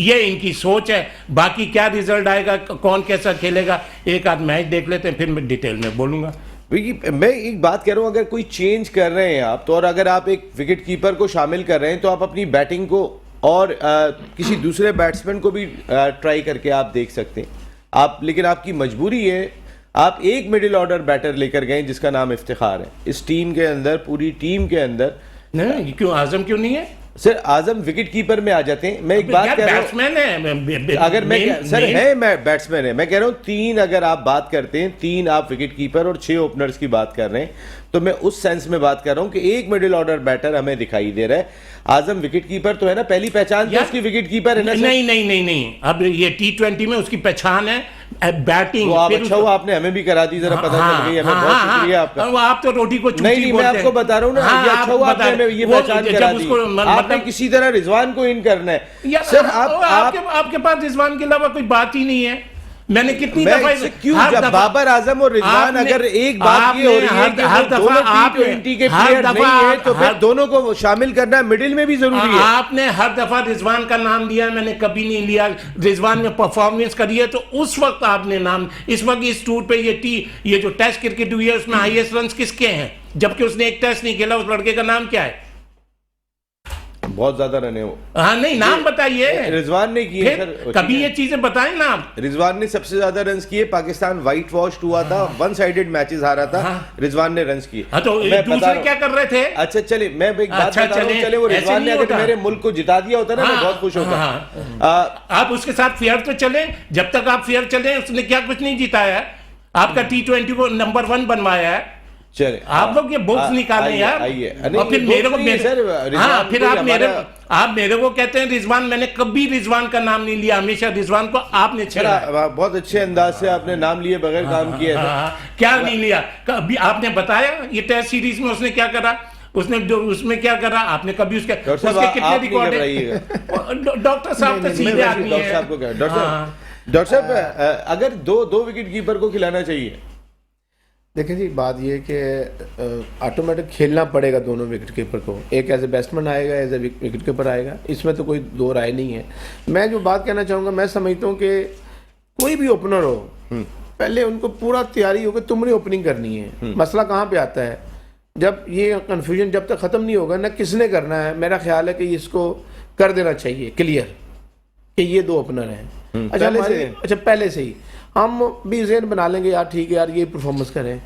ये इनकी सोच है। बाकी क्या रिजल्ट आएगा, कौन कैसा खेलेगा, एक आध मैच देख लेते हैं, फिर मैं डिटेल में बोलूंगा। मैं एक बात कह रहा हूं, अगर कोई चेंज कर रहे हैं आप तो, और अगर आप एक विकेट कीपर को शामिल कर रहे हैं तो आप अपनी बैटिंग को और किसी दूसरे बैट्समैन को भी ट्राई करके आप देख सकते हैं आप। लेकिन आपकी मजबूरी है, आप एक मिडिल ऑर्डर बैटर लेकर गए जिसका नाम इफ्तिखार है। इस टीम के अंदर, पूरी टीम के अंदर नहीं, क्यों आजम क्यों नहीं है? सर आजम विकेट कीपर में आ जाते हैं। मैं एक बात कह रहा हूं, बैट्समैन है। अगर मैं सर है, मैं बैट्समैन है, मैं कह रहा हूं 3 अगर आप बात करते हैं, 3 आप विकेट कीपर और 6 ओपनर्स की बात कर रहे हैं, तो मैं उस सेंस में बात कर रहा हूं कि एक मिडिल ऑर्डर बैटर हमें दिखाई दे रहा है। आजम विकेट कीपर तो है ना, पहली पहचान तो उसकी विकेट कीपर है ना। नहीं, अब ये T20 में उसकी पहचान है बैटिंग। वो आप अच्छा हुआ आपने हमें भी करा दी, जरा पता चल गई हमें, बहुत शुक्रिया आपका। आप तो रोटी को चूटी नहीं, मैं आपको बता रहा हूँ ना, ये अच्छा हुआ आपने हमें ये पहचान करा दी। आपने किसी तरह रिजवान को इन करना है। सर आपके पास रिजवान के अलावा कोई बात ही नहीं है। मैंने कितनी दफा क्यों, जब बाबर आजम और रिजवान, अगर एक बात ये हो रही है कि हर दफा आप T20 के प्लेयर नहीं है तो फिर दोनों को शामिल करना मिडिल में भी जरूरी है। आपने हर दफा रिजवान का नाम लिया, मैंने कभी नहीं लिया। रिजवान ने परफॉर्मेंस करी है तो उस वक्त आपने नाम, इस वक्त इस टूर पे ये जो टेस्ट क्रिकेट हुई है उसमें हाईएस्ट रन किसके हैं, जबकि उसने एक टेस्ट नहीं खेला। उस लड़के का नाम क्या है? बहुत ज्यादा रन है वो। हाँ, नहीं, नाम बताइए। रिजवान ने किए सर, कभी ये चीजें बताएं ना आप। रिजवान ने सबसे ज्यादा रन्स किए। पाकिस्तान व्हाइट वॉश्ड हुआ था, 1 साइडेड मैचेस हारा था, रिजवान ने रन्स किए। तो दूसरे क्या कर रहे थे? अच्छा चले, मैं एक बात बता रहा हूं, चले वो रिजवान ने अगर मेरे मुल्क को जिता दिया होता ना, मैं बहुत खुश होता। आप उसके साथ फेयर तो चले, जब तक आप फेयर चले उसने क्या कुछ नहीं जिताया है। आपका T20 को नंबर 1 बनवाया है। चले आप लोग ये बुक्स निकालें यार। और फिर मेरे को फिर आप मेरे को कहते हैं रिजवान। मैंने कभी रिजवान का नाम नहीं लिया, हमेशा रिजवान को आपने छेड़ा। बहुत अच्छे अंदाज से आपने नाम लिए बगैर काम किए। क्या नहीं लिया? कभी आपने बताया ये टेस्ट सीरीज में उसने क्या करा, उसमें क्या करा? आपने कभी उसके कितने रिकॉर्ड है? डॉक्टर साहब तो सीधे आदमी है। डॉक्टर साहब अगर दो विकेट कीपर को खिलाना चाहिए। देखिए जी, बात ये कि ऑटोमेटिक खेलना पड़ेगा दोनों विकेट कीपर को। एक एज ए बैट्समैन आएगा, एज ए विकेट कीपर आएगा, इसमें तो कोई दो राय नहीं है। मैं जो बात कहना चाहूँगा, मैं समझता हूँ कि कोई भी ओपनर हो, पहले उनको पूरा तैयारी हो कि तुमने ओपनिंग करनी है। मसला कहाँ पे आता है, जब ये कंफ्यूजन जब तक ख़त्म नहीं होगा ना किसने करना है, मेरा ख्याल है कि इसको कर देना चाहिए क्लियर कि ये दो ओपनर हैं। अच्छा पहले से ही हम भी ज़हन बना लेंगे यार ठीक है यार ये परफॉर्मेंस करें।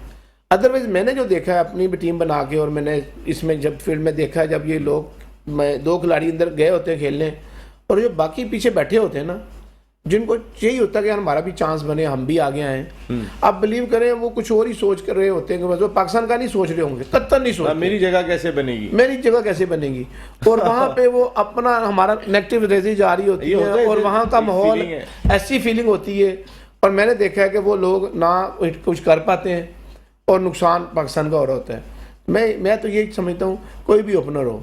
अदरवाइज मैंने जो देखा है अपनी भी टीम बना के, और मैंने इसमें जब फील्ड में देखा है, जब ये लोग दो खिलाड़ी अंदर गए होते हैं खेलने, और जो बाकी पीछे बैठे होते हैं ना, जिनको चाहिए होता है कि हमारा भी चांस बने, हम भी आगे आए, आप बिलीव करें वो कुछ और ही सोच कर रहे होते हैं कि बस वो पाकिस्तान का नहीं सोच रहे होंगे, कत्तन नहीं सोच, मेरी जगह कैसे बनेगी, मेरी जगह कैसे बनेगी, और वहाँ पे वो अपना हमारा नेगेटिव रेजी जा रही होती है, और वहाँ का माहौल ऐसी फीलिंग होती है। और मैंने देखा है कि वो लोग ना कुछ कर पाते हैं और नुकसान पाकिस्तान का हो रहा होता है। मैं तो यही समझता हूँ कोई भी ओपनर हो,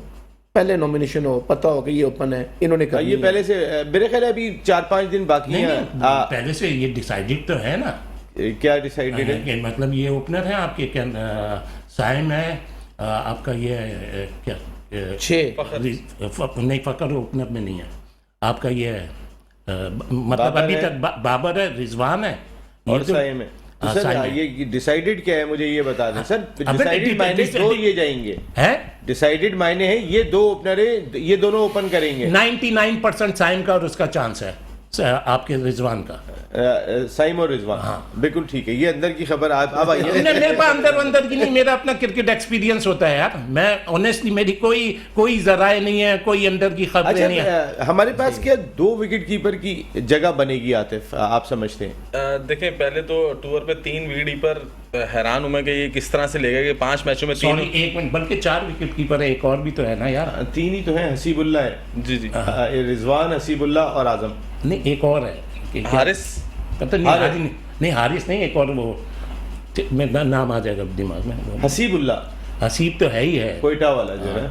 पहले नॉमिनेशन हो, पता हो कि ये ओपन है, इन्होंने कर ये पहले से मेरे ख्याल है अभी 4-5 दिन बाकी है। पहले से ये डिसाइडेड तो है ना। क्या डिसाइडेड है? मतलब ये ओपनर है आपके, क्या साइम है आपका, ये क्या 6 नहीं, फकर ओपनर में नहीं है आपका, ये मतलब अभी तक बाबर है, रिजवान है और साइम है। तो सर ये डिसाइडेड क्या है मुझे ये बता दें सर। डिसाइडेड मायने दो ये जाएंगे है, डिसाइडेड मायने है ये दो ओपनर है, ये दोनों ओपन करेंगे। 99% साइम का और उसका चांस है आपके रिजवान का, साइम और रिजवान। हाँ बिल्कुल ठीक है, ये अंदर की खबर अब आई है। मेरे पास अंदर की नहीं, मेरा अपना क्रिकेट एक्सपीरियंस होता है यार, मैं ऑनेस्टली मेरी कोई जराए नहीं है, कोई अंदर की खबरें नहीं है। हमारे पास क्या 2 विकेट कीपर की जगह बनेगी आतिफ, आप समझते हैं? देखें पहले तो टूर पे 3 विकेट कीपर, हैरान हूं मैं कि ये किस तरह से लेगा कि 5 मैचों में 3, एक मिनट, बल्कि 4 विकेट कीपर है, एक और भी तो है ना यार। 3 ही तो है, हसीबुल्ला है जी रिजवान, हसीबुल्ला और आजम। नहीं एक और है, हारिस, पता नहीं हारिस नहीं, एक और वो मेरा नाम आ जाएगा दिमाग में, हसीबुल्ला, हसीब तो है ही है, कोयटा वाला जो है।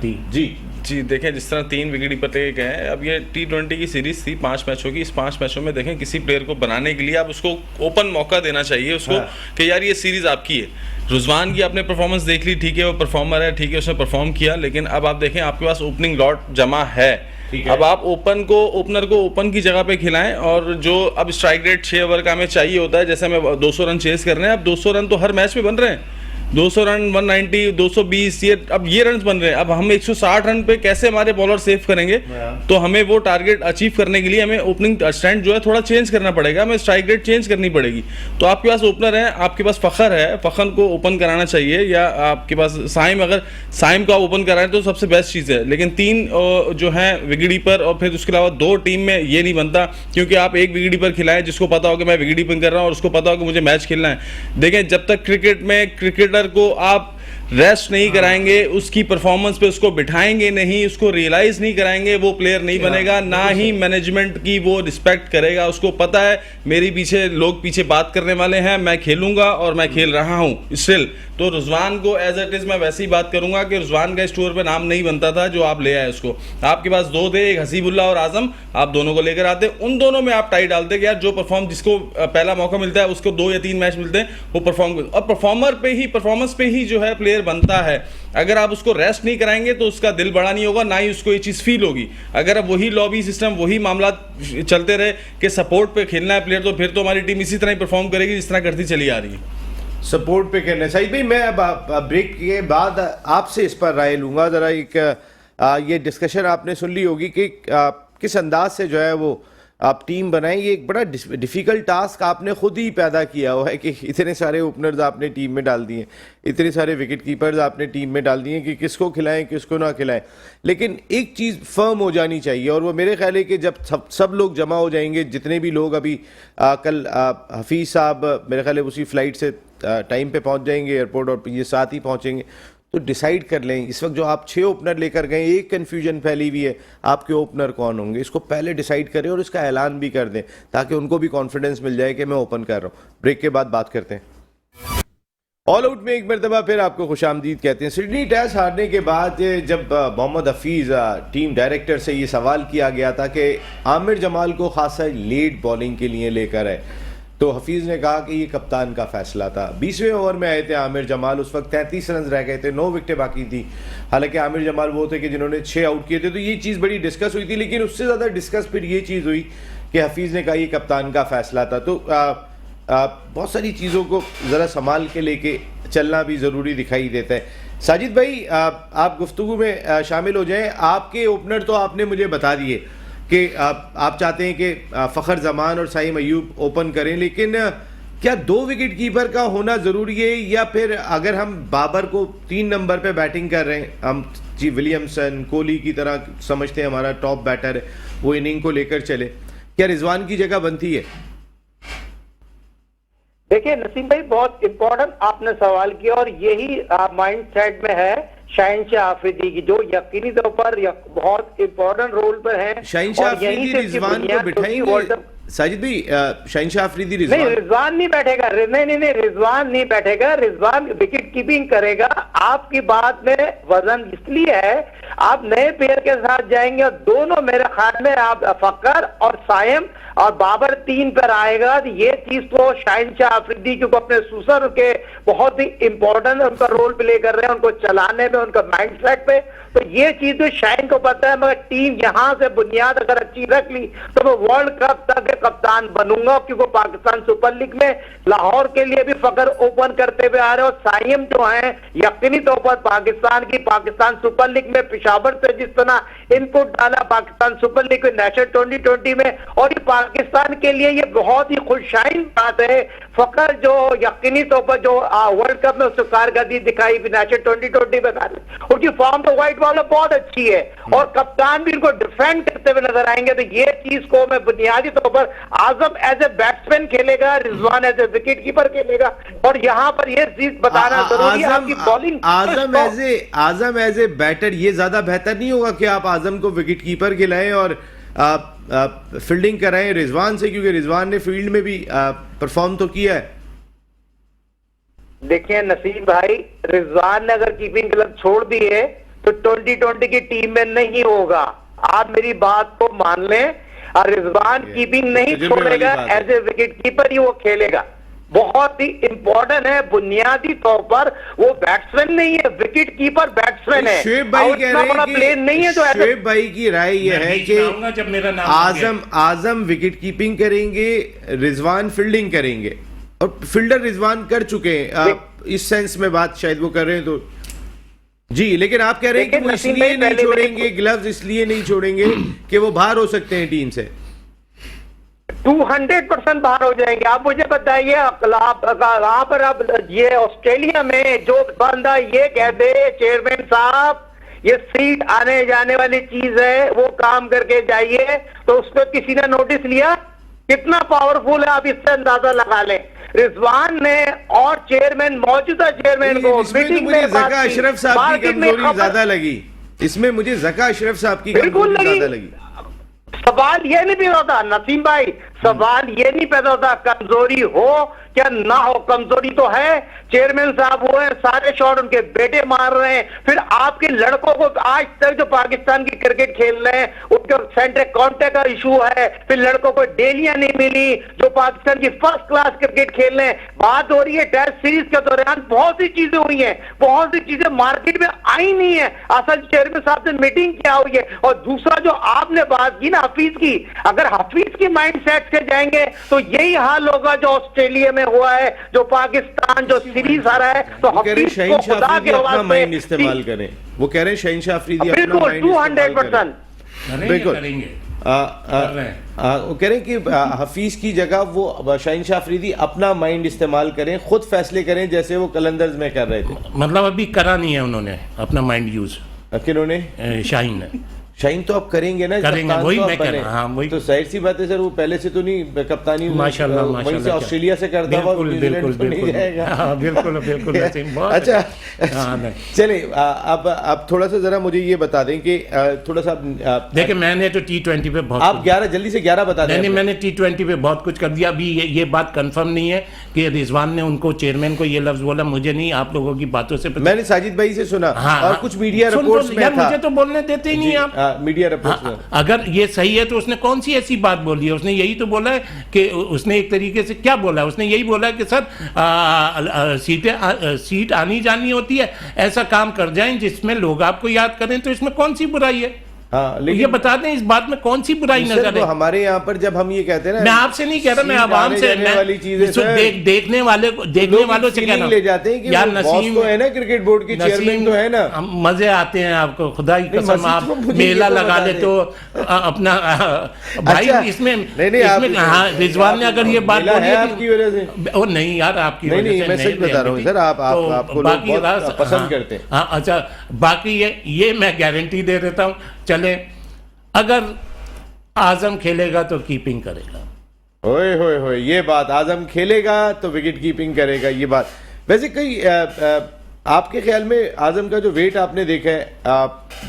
जी देखें जिस तरह 3 विकेट कीपर लेके गए हैं। अब ये T20 की सीरीज थी 5 मैचों की, इस 5 मैचों में देखें किसी प्लेयर को बनाने के लिए आप उसको ओपन मौका देना चाहिए उसको, कि यार ये सीरीज आपकी है। रुजवान की आपने परफॉर्मेंस देख ली, ठीक है वो परफॉर्मर है, ठीक है उसने परफॉर्म किया, लेकिन अब आप देखें आपके पास ओपनिंग लॉट जमा है, अब आप ओपनर को ओपन की जगह पे खिलाएं। और जो अब स्ट्राइक रेट 6 ओवर का हमें चाहिए होता है, जैसे हमें 200 रन चेस कर रहे हैं, अब 200 रन तो हर मैच में बन रहे हैं, 200 रन 190 220 ये रन बन रहे हैं। अब हम 160 रन पे कैसे हमारे बॉलर सेव करेंगे, तो हमें वो टारगेट अचीव करने के लिए हमें ओपनिंग स्टैंड जो है थोड़ा चेंज करना पड़ेगा, हमें स्ट्राइक रेट चेंज करनी पड़ेगी। तो आपके पास ओपनर है, आपके पास फखर है, फखर को ओपन कराना चाहिए, या आपके पास साइम, अगर साइम को आप ओपन कराएं तो सबसे बेस्ट चीज़ है। लेकिन 3 जो है विकेट कीपर, और फिर उसके अलावा 2 टीम में ये नहीं बनता, क्योंकि आप एक विकेट कीपर खिलाएं जिसको पता हो कि मैं विकेट कीपिंग कर रहा हूँ और उसको पता हो कि मुझे मैच खेलना है। देखें जब तक क्रिकेट में क्रिकेटर को आप रेस्ट नहीं कराएंगे, उसकी परफॉर्मेंस पे उसको बिठाएंगे नहीं, उसको रियलाइज नहीं कराएंगे, वो प्लेयर नहीं बनेगा, ना ही मैनेजमेंट की वो रिस्पेक्ट करेगा। उसको पता है मेरे पीछे लोग पीछे बात करने वाले हैं, मैं खेलूंगा और मैं खेल रहा हूं स्टिल। तो रुजवान को एज इट इज मैं वैसे ही बात करूंगा कि रुजवान का इस टूर पे नाम नहीं बनता था जो आप ले आए उसको। आपके पास 2 थे, एक हसीबुल्ला और आजम, आप दोनों को लेकर आते, उन दोनों में आप टाई डालते कि यार जो परफॉर्म, जिसको पहला मौका मिलता है उसको 2 या 3 मैच मिलते हैं, वो परफॉर्म, और परफॉर्मेंस पे ही जो है प्लेयर बनता है। अगर आप उसको रेस्ट नहीं कराएंगे तो उसका दिल बड़ा नहीं होगा, ना ही उसको ये चीज़ फील होगी। अगर अब वही लॉबी सिस्टम, वही मामला चलते रहे कि सपोर्ट पे खेलना है प्लेयर, तो फिर तो हमारी टीम इसी तरह ही परफॉर्म करेगी जिस तरह करती चली आ रही है। सपोर्ट पे करना सही भाई। मैं अब ब्रेक के बाद आपसे इस पर राय लूँगा। ज़रा एक ये डिस्कशन आपने सुन ली होगी कि किस अंदाज से जो है वो आप टीम बनाएं। ये एक बड़ा डिफ़िकल्ट टास्क आपने खुद ही पैदा किया हुआ है कि इतने सारे ओपनर्स आपने टीम में डाल दिए, इतने सारे विकेट कीपर्स आपने टीम में डाल दिए कि किसको खिलाएं किसको ना खिलाएं। लेकिन एक चीज़ फर्म हो जानी चाहिए, और वो मेरे ख्याल है कि जब सब लोग जमा हो जाएंगे, जितने भी लोग अभी कल हफीज़ साहब मेरे ख्याल है उसी फ्लाइट से टाइम पे पहुंच जाएंगे एयरपोर्ट, और ये साथ ही पहुंचेंगे, तो डिसाइड कर लें। इस वक्त जो आप 6 ओपनर लेकर गए, एक कन्फ्यूजन फैली हुई है आपके ओपनर कौन होंगे, इसको पहले डिसाइड करें और इसका ऐलान भी कर दें ताकि उनको भी कॉन्फिडेंस मिल जाए कि मैं ओपन कर रहा हूँ। ब्रेक के बाद बात करते हैं। ऑल आउट में एक मरतबा फिर आपको खुशामदीद कहते हैं। सिडनी टेस्ट हारने के बाद जब मोहम्मद हफीज़ टीम डायरेक्टर से ये सवाल किया गया था कि आमिर जमाल को खासा लेट बॉलिंग के लिए लेकर आए, तो हफीज़ ने कहा कि ये कप्तान का फैसला था। 20वें ओवर में आए थे आमिर जमाल, उस वक्त 33 रन रह गए थे, 9 विकेटें बाकी थी। हालांकि आमिर जमाल वो थे कि जिन्होंने 6 आउट किए थे, तो ये चीज़ बड़ी डिस्कस हुई थी। लेकिन उससे ज़्यादा डिस्कस फिर ये चीज़ हुई कि हफीज़ ने कहा ये कप्तान का फैसला था। तो बहुत सारी चीज़ों को ज़रा संभाल के लेके चलना भी ज़रूरी दिखाई देता है। साजिद भाई, आप गुफ्तगू में शामिल हो जाएं। आपके ओपनर तो आपने मुझे बता दिए कि आप चाहते हैं कि फ़खर जमान और साइम अयूब ओपन करें, लेकिन क्या 2 विकेट कीपर का होना ज़रूरी है, या फिर अगर हम बाबर को 3 नंबर पे बैटिंग कर रहे हैं, हम जी विलियमसन कोहली की तरह समझते हैं हमारा टॉप बैटर है, वो इनिंग को लेकर चले, क्या रिजवान की जगह बनती है? देखिए नसीम भाई, बहुत इंपॉर्टेंट आपने सवाल किया और यही माइंड सेट में है शहनशाह आफरीदी की, जो यकीनी तौर पर बहुत इंपॉर्टेंट रोल पर है। शहनशाह आफरीदी रिजवान को बिठाएंगे साजिद भाई? शहनशाह आफरीदी रिजवान नहीं, रिजवान नहीं बैठेगा। नहीं, रिजवान नहीं बैठेगा। रिजवान विकेट कीपिंग करेगा। आपकी बात में वजन इसलिए है, आप नए प्लेयर के साथ जाएंगे और दोनों मेरे ख्याल में आप फकर और साइम और बाबर 3 पर आएगा। तो ये चीज तो शहनशाह आफरीदी क्योंकि अपने सुसर के बहुत ही इंपॉर्टेंट उनका रोल प्ले कर रहे हैं, उनको चलाने में, उनका माइंडसेट पे। तो ये चीज तो शाइन को पता है, मगर टीम यहां से बुनियाद अगर अच्छी रख ली तो मैं वर्ल्ड कप तक कप्तान बनूंगा, क्योंकि पाकिस्तान सुपर लीग में लाहौर के लिए भी फकर ओपन करते हुए आ रहे और साइम जो है यकीनी तौर पर पाकिस्तान सुपर लीग में पेशावर से जिस तरह इनपुट डाला पाकिस्तान सुपर लीग में नेशनल 2020 में, और ये पाकिस्तान के लिए ये बहुत ही खुशहाइन बात है। फकर जो यकीनी तौर पर जो वर्ल्ड कप में उसने कारकर्दगी दिखाई, नेशनल 2020 में उनकी फॉर्म तो व्हाइट बॉल बहुत अच्छी है और कप्तान भी इनको डिफेंड करते हुए नजर आएंगे। तो ये चीज को मैं बुनियादी तौर पर आजम एज ए बैट्समैन खेलेगा, Rizwan as a wicket keeper खेलेगा, और यहां पर ये चीज बताना जरूरी है आपकी bowling. Azam as a batter ये ज्यादा बेहतर नहीं होगा कि आप आजम को विकेट कीपर खिलाएं और फील्डिंग कराएं रिजवान से, क्योंकि रिजवान ने फील्ड में भी परफॉर्म तो किया है। देखिए नसीम भाई, रिजवान ने अगर कीपिंग क्लब छोड़ दी है तो 2020 की टीम में नहीं होगा। आप मेरी बात को मान लें, और रिजवान कीपिंग नहीं छोड़ेगा, एज ए विकेट कीपर ही वो खेलेगा। बहुत ही इंपॉर्टेंट है, बुनियादी तौर पर वो बैट्समैन नहीं है, विकेट कीपर बैट्समैन है। शुएब भाई कह रहे हैं प्लेन नहीं है। तो शुएब भाई की राय ये है कि आजम विकेट कीपिंग करेंगे, रिजवान फील्डिंग करेंगे, और फील्डर रिजवान कर चुके हैं। इस सेंस में बात शायद वो कर रहे हैं तो जी, लेकिन आप कह रहे हैं कि वो इसलिए नहीं छोड़ेंगे, ग्लव्स इसलिए नहीं छोड़ेंगे कि वो बाहर हो सकते हैं टीम से। 200% बाहर हो जाएंगे। आप मुझे बताइए, वहां पर अब ये ऑस्ट्रेलिया में जो बंदा ये कहते चेयरमैन साहब ये सीट आने जाने वाली चीज है, वो काम करके जाइए, तो उस पर किसी ने नोटिस लिया? कितना पावरफुल है आप इससे अंदाजा लगा लें। रिजवान ने और चेयरमैन, मौजूदा चेयरमैन को मीटिंग में ज़का अशरफ साहब की कमजोरी ज्यादा लगी। इसमें मुझे ज़का अशरफ साहब की कमजोरी ज्यादा लगी। सवाल ये नहीं पैदा होता नसीम भाई, सवाल ये नहीं पैदा होता कमजोरी हो क्या ना हो, कमजोरी तो है। चेयरमैन साहब वो है, सारे शॉट उनके बेटे मार रहे हैं। फिर आपके लड़कों को आज तक जो पाकिस्तान की क्रिकेट खेल रहे हैं उनके सेंटर कांटेक्ट का इशू है, फिर लड़कों को डेलियां नहीं मिली जो पाकिस्तान की फर्स्ट क्लास क्रिकेट खेल रहे हैं। बात हो रही है टेस्ट सीरीज के दौरान बहुत सी चीजें हुई हैं, बहुत सी चीजें मार्केट में आई नहीं है। असल चेयरमैन साहब से मीटिंग क्या हुई है। और दूसरा जो आपने बात की ना हफीज की, अगर हफीज की माइंड सेट से जाएंगे तो यही हाल होगा जो ऑस्ट्रेलिया में हुआ है, जो पाकिस्तान जो सीरीज आ रहा है। तो हफीज को खुदा के अपना माइंड इस्तेमाल करें, वो कह रहे हैं शहनशाह अफरीदी अपना माइंड 200%। बिल्कुल वो कह रहे हैं कि हफीज की जगह वो शहनशाह अफरीदी अपना माइंड इस्तेमाल करें, खुद फैसले करें जैसे वो कलंदर्स में कर रहे थे। मतलब अभी करा नहीं है उन्होंने अपना माइंड यूज। किन्होंने? शाहीन ने। शाहीन तो अब करेंगे ना, करेंगे, वही मैं कह रहा हूं, वही तो जाहिर सी बात है सर, वो पहले से तो नहीं कप्तानी माशाल्लाह वहीं से ऑस्ट्रेलिया से करता हुआ न्यूजीलैंड तो नहीं जाएगा। बिल्कुल। अच्छा चले, अब थोड़ा सा जरा मुझे ये बता दें कि थोड़ा सा देखिए, मैंने तो T20 पे बहुत, आप 11 जल्दी से 11 बता दें। मैंने T20 पे बहुत कुछ कर दिया। अभी ये बात कंफर्म नहीं है कि रिजवान ने उनको चेयरमैन को ये लफ्ज बोला, मुझे नहीं, आप लोगों की बातों से मैंने साजिद भाई से सुना और कुछ मीडिया रिपोर्ट्स में था। मुझे तो बोलने देते ही नहीं आप मीडिया रिपोर्ट्स में। अगर ये सही है तो उसने कौन सी ऐसी बात बोली है? उसने यही तो बोला है कि उसने एक तरीके से क्या बोला, उसने यही बोला कि सर सीट आनी जानी होती है, ऐसा काम कर जाएं जिसमें लोग आपको याद करें, तो इसमें कौन सी बुराई है? हाँ, ये लेकिन बता दें इस बात में कौन सी बुराई सर, नजर तो है? हमारे यहाँ पर जब हम ये कहते हैं ना, मैं आपसे नहीं कह रहा, मैं सीट आवाम आने से जाने वाली चीजें सर, देखने वाले वालों से कह रहा ले जाते हैं कि यार वो बॉस नसीम तो है ना, क्रिकेट बोर्ड के चेयरमैन तो है ना। मजे आते हैं आपको, खुदा की कसम, मजे आप तो मुझे मेला ये तो लगा बता ले दें। तो अपना भाई अच्छा, इसमें नहीं, आप इसमें हाँ, रिजवान ने अगर ये बात मेला बोली है है कि- आपकी वजह से। ओ नहीं यार, आपकी नहीं, वजह नहीं, से मैं सच बता रहा हूँ सर, आपको लोग बाकी बहुत राज- पसंद हाँ, करते हैं। हाँ, अच्छा, बाकी ये मैं गारंटी दे देता हूँ, चले अगर आजम खेलेगा तो कीपिंग करेगा। ओए होए होए, ये बात, आजम खेलेगा तो विकेट कीपिंग करेगा, ये बात। वैसे कई आपके ख्याल में आजम का जो वेट आपने देखा है,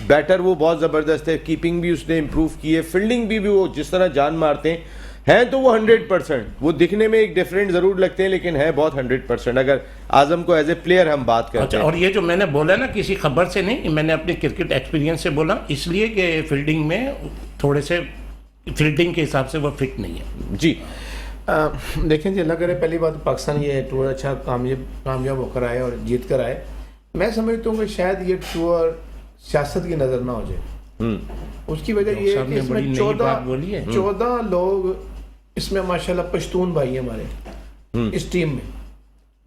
बैटर वो बहुत ज़बरदस्त है, कीपिंग भी उसने इम्प्रूव की है, फील्डिंग भी वो जिस तरह जान मारते हैं तो वो 100%, वो दिखने में एक डिफरेंट ज़रूर लगते हैं लेकिन है बहुत 100%, अगर आजम को एज ए प्लेयर हम बात करते अच्छा, हैं। और ये जो मैंने बोला ना, किसी खबर से नहीं, मैंने अपने क्रिकेट एक्सपीरियंस से बोला, इसलिए कि फील्डिंग में थोड़े से फील्डिंग के हिसाब से वो फिट नहीं है। जी, देखें जी, अल्लाह करे, पहली बात तो पाकिस्तान ये टूर अच्छा कामयाब होकर आए और जीत कर आए। मैं समझता हूँ कि शायद ये टूर सियासत की नज़र ना हो जाए। उसकी वजह ये है कि बड़ी इसमें नई बात बोली है। 14 लोग इसमें माशाल्लाह पश्तून भाई हैं हमारे इस टीम में।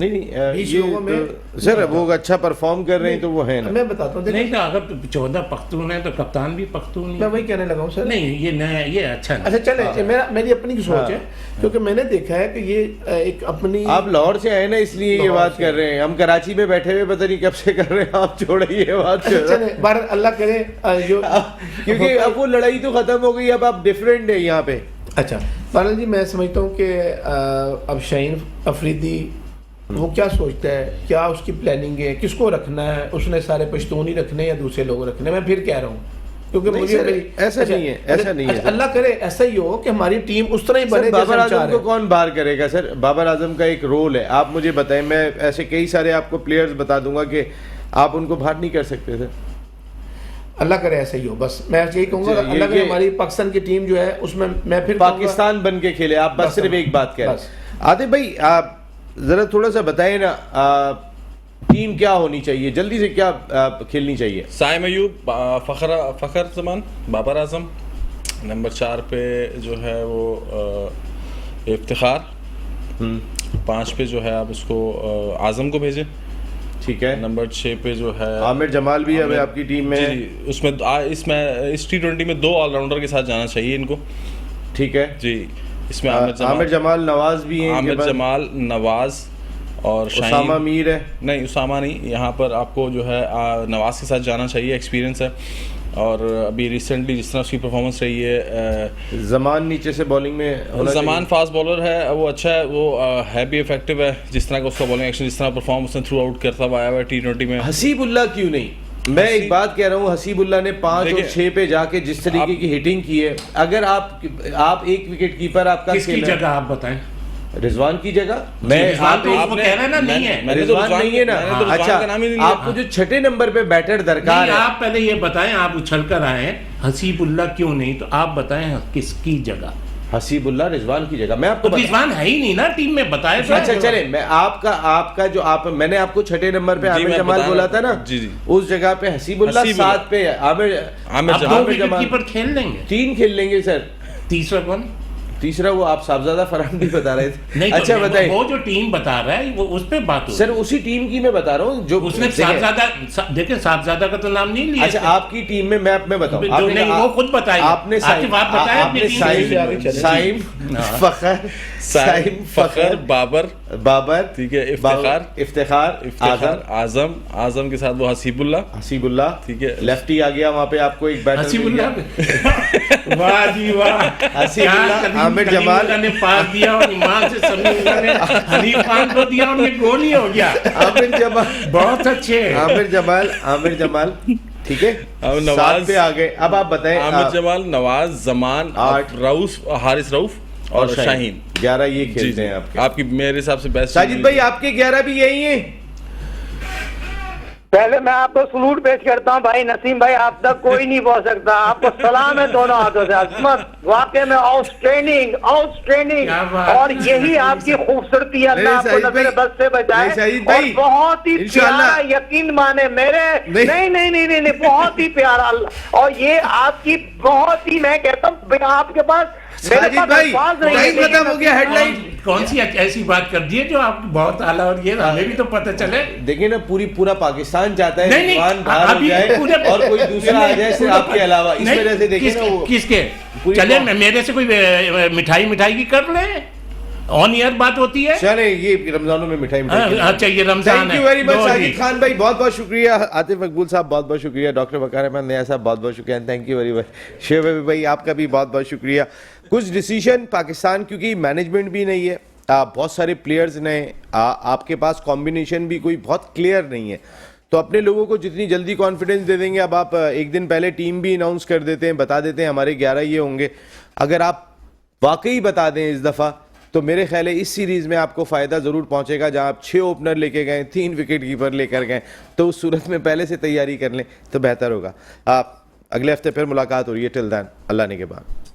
नहीं बीस ये लोगों में तो, सर वो अच्छा परफॉर्म कर रहे हैं तो वो है ना। मैं बताता हूँ, नहीं तो अगर 14 पख्तून है तो कप्तान भी पख्तून ही मैं है। वही कहने लगा हूँ सर। नहीं, ये नया, ये अच्छा नहीं। अच्छा चले, मेरी अपनी सोच है, क्योंकि मैंने देखा है कि ये एक अपनी, आप लाहौर से आए ना इसलिए ये लाहौर बात से। कर रहे हैं, हम कराची में बैठे हुए पता नहीं कब से कर रहे हैं, आप छोड़े ये बात अच्छा चले, बार अल्लाह करे जो क्योंकि अब वो लड़ाई तो खत्म हो गई, अब आप डिफरेंट है यहाँ पे। अच्छा पारल जी, मैं समझता हूँ कि अब शाहीन अफरीदी वो क्या सोचता है, क्या उसकी प्लानिंग है, किसको रखना है, उसने सारे पश्तून ही रखने या दूसरे लोग रखने। मैं फिर कह रहा हूँ क्योंकि नहीं मुझे सर, मेरी- ऐसा नहीं है, ऐसा नहीं है अच्छा, सर। अल्लाह करे ऐसा ही हो कि हमारी टीम उस तरह ही बने सर, जैसे बाबर हम चाह आजम रहे को हैं। कौन बाहर करेगा सर? बाबर आजम का एक रोल है, आप मुझे बताएं, मैं ऐसे कई सारे आपको प्लेयर्स बता दूंगा कि आप उनको बाहर नहीं कर सकते सर। अल्लाह करे ऐसा ही हो, बस मैं यही कहूँगा। ये- अल्लाह करे ये- हमारी पाकिस्तान की टीम जो है उसमें मैं फिर कहूँगा- पाकिस्तान बन के खेले, आप बस बस सिर्फ एक बात कह बस। रहे हैं। आतिफ भाई, आप जरा थोड़ा सा बताएं ना, टीम क्या होनी चाहिए, जल्दी से क्या खेलनी चाहिए? साइम अयूब, फ़खर जमान, बाबर आजम, नंबर 4 पे जो है वो इफ्तिखार, 5 पे जो है आप उसको आजम को भेजें, ठीक है। नंबर 6 पे जो है आमिर जमाल भी अब आमिर- आपकी टीम में जी, है। जी, उसमें इस T20 में 2 ऑलराउंडर के साथ जाना चाहिए इनको। ठीक है। जी, इसमें आमिर जमाल नवाज भी हैं, आमिर जमाल, नवाज और उसामा शाहीन। मीर है। नहीं, उसामा नहीं, यहाँ पर आपको जो है नवाज के साथ जाना चाहिए, एक्सपीरियंस है। और अभी रिसेंटली जिस तरह उसकी परफॉर्मेंस रही है, जमान नीचे से बॉलिंग में होना जमान फास्ट बॉलर है, वो अच्छा है, वो है भी इफेक्टिव है, जिस तरह का उसका बॉलिंग एक्शन, जिस तरह परफॉर्म उसने थ्रू आउट करता हुआ आया हुआ है T20 में। चाहिए। हसीबुल्लाह क्यों नहीं? मैं एक बात कह रहा हूँ, हसीबुल्लाह ने 5 और देखिए, 6 पे जाके जिस तरीके की हिटिंग की है, अगर आप एक विकेट कीपर आपका किसकी खेल जगह आप बताएं? रिजवान की जगह मैं रिजवान तो आप वो कह रहे हैं ना, नहीं है। मैंने तो रिजवान नहीं है ना। मैंने तो रिजवान अच्छा, का नाम ही नहीं लिया। आपको जो छठे नंबर पे बैटर दरकार नहीं, है, आप पहले ये बताएं, आप उछल कर आए हैं, हसीबुल्लाह क्यों नहीं, तो आप बताएं किसकी जगह? हसीबुल्लाह रिजवान की जगह। मैं आपको तो रिजवान है ही नहीं ना टीम में, बताए तो। अच्छा चले, मैं आपका जो मैंने आपको छठे नंबर पे जी, आमिर मैं जमाल बता बोला रहा था ना, जी, जी। उस जगह पे हसीबुल्लाह, हसीबुल्लाह। 7 पे आमिर आमिर अब जमाल। 2 विकेट कीपर खेल लेंगे, 3 खेल लेंगे सर। तीसरा कौन? तीसरा वो आप साहबजादा फरहान भी बता रहे थे। नहीं, अच्छा तो बताइए वो जो टीम बता रहा है वो उस पे बात हो। सर, उसी टीम की मैं बता रहा हूँ जो उसने देखिए, साहबजादा, देखें साहबजादा का तो नाम नहीं लिया। अच्छा आपकी टीम में मैं बताऊं, जो आपने नहीं, कहा- वो खुद बताइए। आपने आतिफ, आप बताएं अपनी टीम से। साइम फखर, साइम, फ़खर, बाबर, बाबर, ठीक है, इफ्तिखार, आजम के साथ वो हसीबुल्लाह, ठीक है। लेफ्टी आ गया वहाँ पे, आपको एक बैटर हसीबुल्लाह, वाह जी वाह, हसीबुल्लाह, क्या आमिर जमाल ने पास दिया और ईमान से समीउल्लाह ने हनीफ खान को दिया और ये गोल ही हो गया। आमिर जमाल, बहुत अच्छे। आमिर जमाल, ठीक है। अब नवाज- 7 पे आ गए। अब आप बताएं, आमिर जमाल, नवाज, जमान, 8, हारिस रऊफ और शाहीन। 11 ये जी, खेलते जी, हैं आपके। आपकी मेरे हिसाब से बेस्ट। साजिद भाई, आपके 11 भी यही हैं? पहले मैं आपको सलूट पेश करता हूं भाई नसीम भाई, आप तक कोई नहीं पहुंच सकता, आपको सलाम है दोनों हाथों से। अजमत वाकई में आउटस्टैंडिंग आउटस्टैंडिंग, क्या बात और यही आपकी खूबसूरती है। अल्लाह आपको नजर बस से बचाए और बहुत ही प्यारा, यकीन माने मेरे, नहीं, बहुत ही प्यारा, और ये आपकी बहुत ही, मैं कहता हूँ आपके पास साजिद भाई टाइम खत्म हो गया, हेडलाइन कौन सी ऐसी बात कर दी है जो आप बहुत आला, और ये हमें भी तो पता चले। देखिए ना, पूरा पाकिस्तान चाहता है नहीं, जवान बाहर हो अभी जाए पूरे- और कोई दूसरा आ जाए सिर्फ आपके अलावा, इस नहीं, वजह से देखिए ना वो किसके पूरी चले, बात- मेरे से कोई मिठाई की कर ले, ऑन ईयर बात होती है। चले, ये रमजानों में मिठाई अच्छा, ये रमजान थैंक है। यू वेरी मच दो साजिद जी। खान भाई, बहुत बहुत शुक्रिया। आतिफ मकबूल साहब बहुत बहुत शुक्रिया। डॉक्टर वकार अहमद नया साहब बहुत बहुत शुक्रिया। थैंक यू वेरी मच शेव भाई, आपका भी बहुत बहुत शुक्रिया। कुछ डिसीजन पाकिस्तान, क्योंकि मैनेजमेंट भी नहीं है, बहुत सारे प्लेयर्स नए, आपके पास कॉम्बिनेशन भी कोई बहुत क्लियर नहीं है, तो अपने लोगों को जितनी जल्दी कॉन्फिडेंस दे देंगे। अब आप एक दिन पहले टीम भी अनाउंस कर देते हैं, बता देते हैं हमारे 11 ये होंगे, अगर आप वाकई बता दें इस दफ़ा, तो मेरे ख्याल है इस सीरीज़ में आपको फ़ायदा ज़रूर पहुंचेगा। जहां आप 6 ओपनर लेके गए, 3 विकेट कीपर लेकर गए, तो उस सूरत में पहले से तैयारी कर लें तो बेहतर होगा। आप अगले हफ्ते फिर मुलाकात हो रही है। टिल दैन, अल्लाह ने के बाद।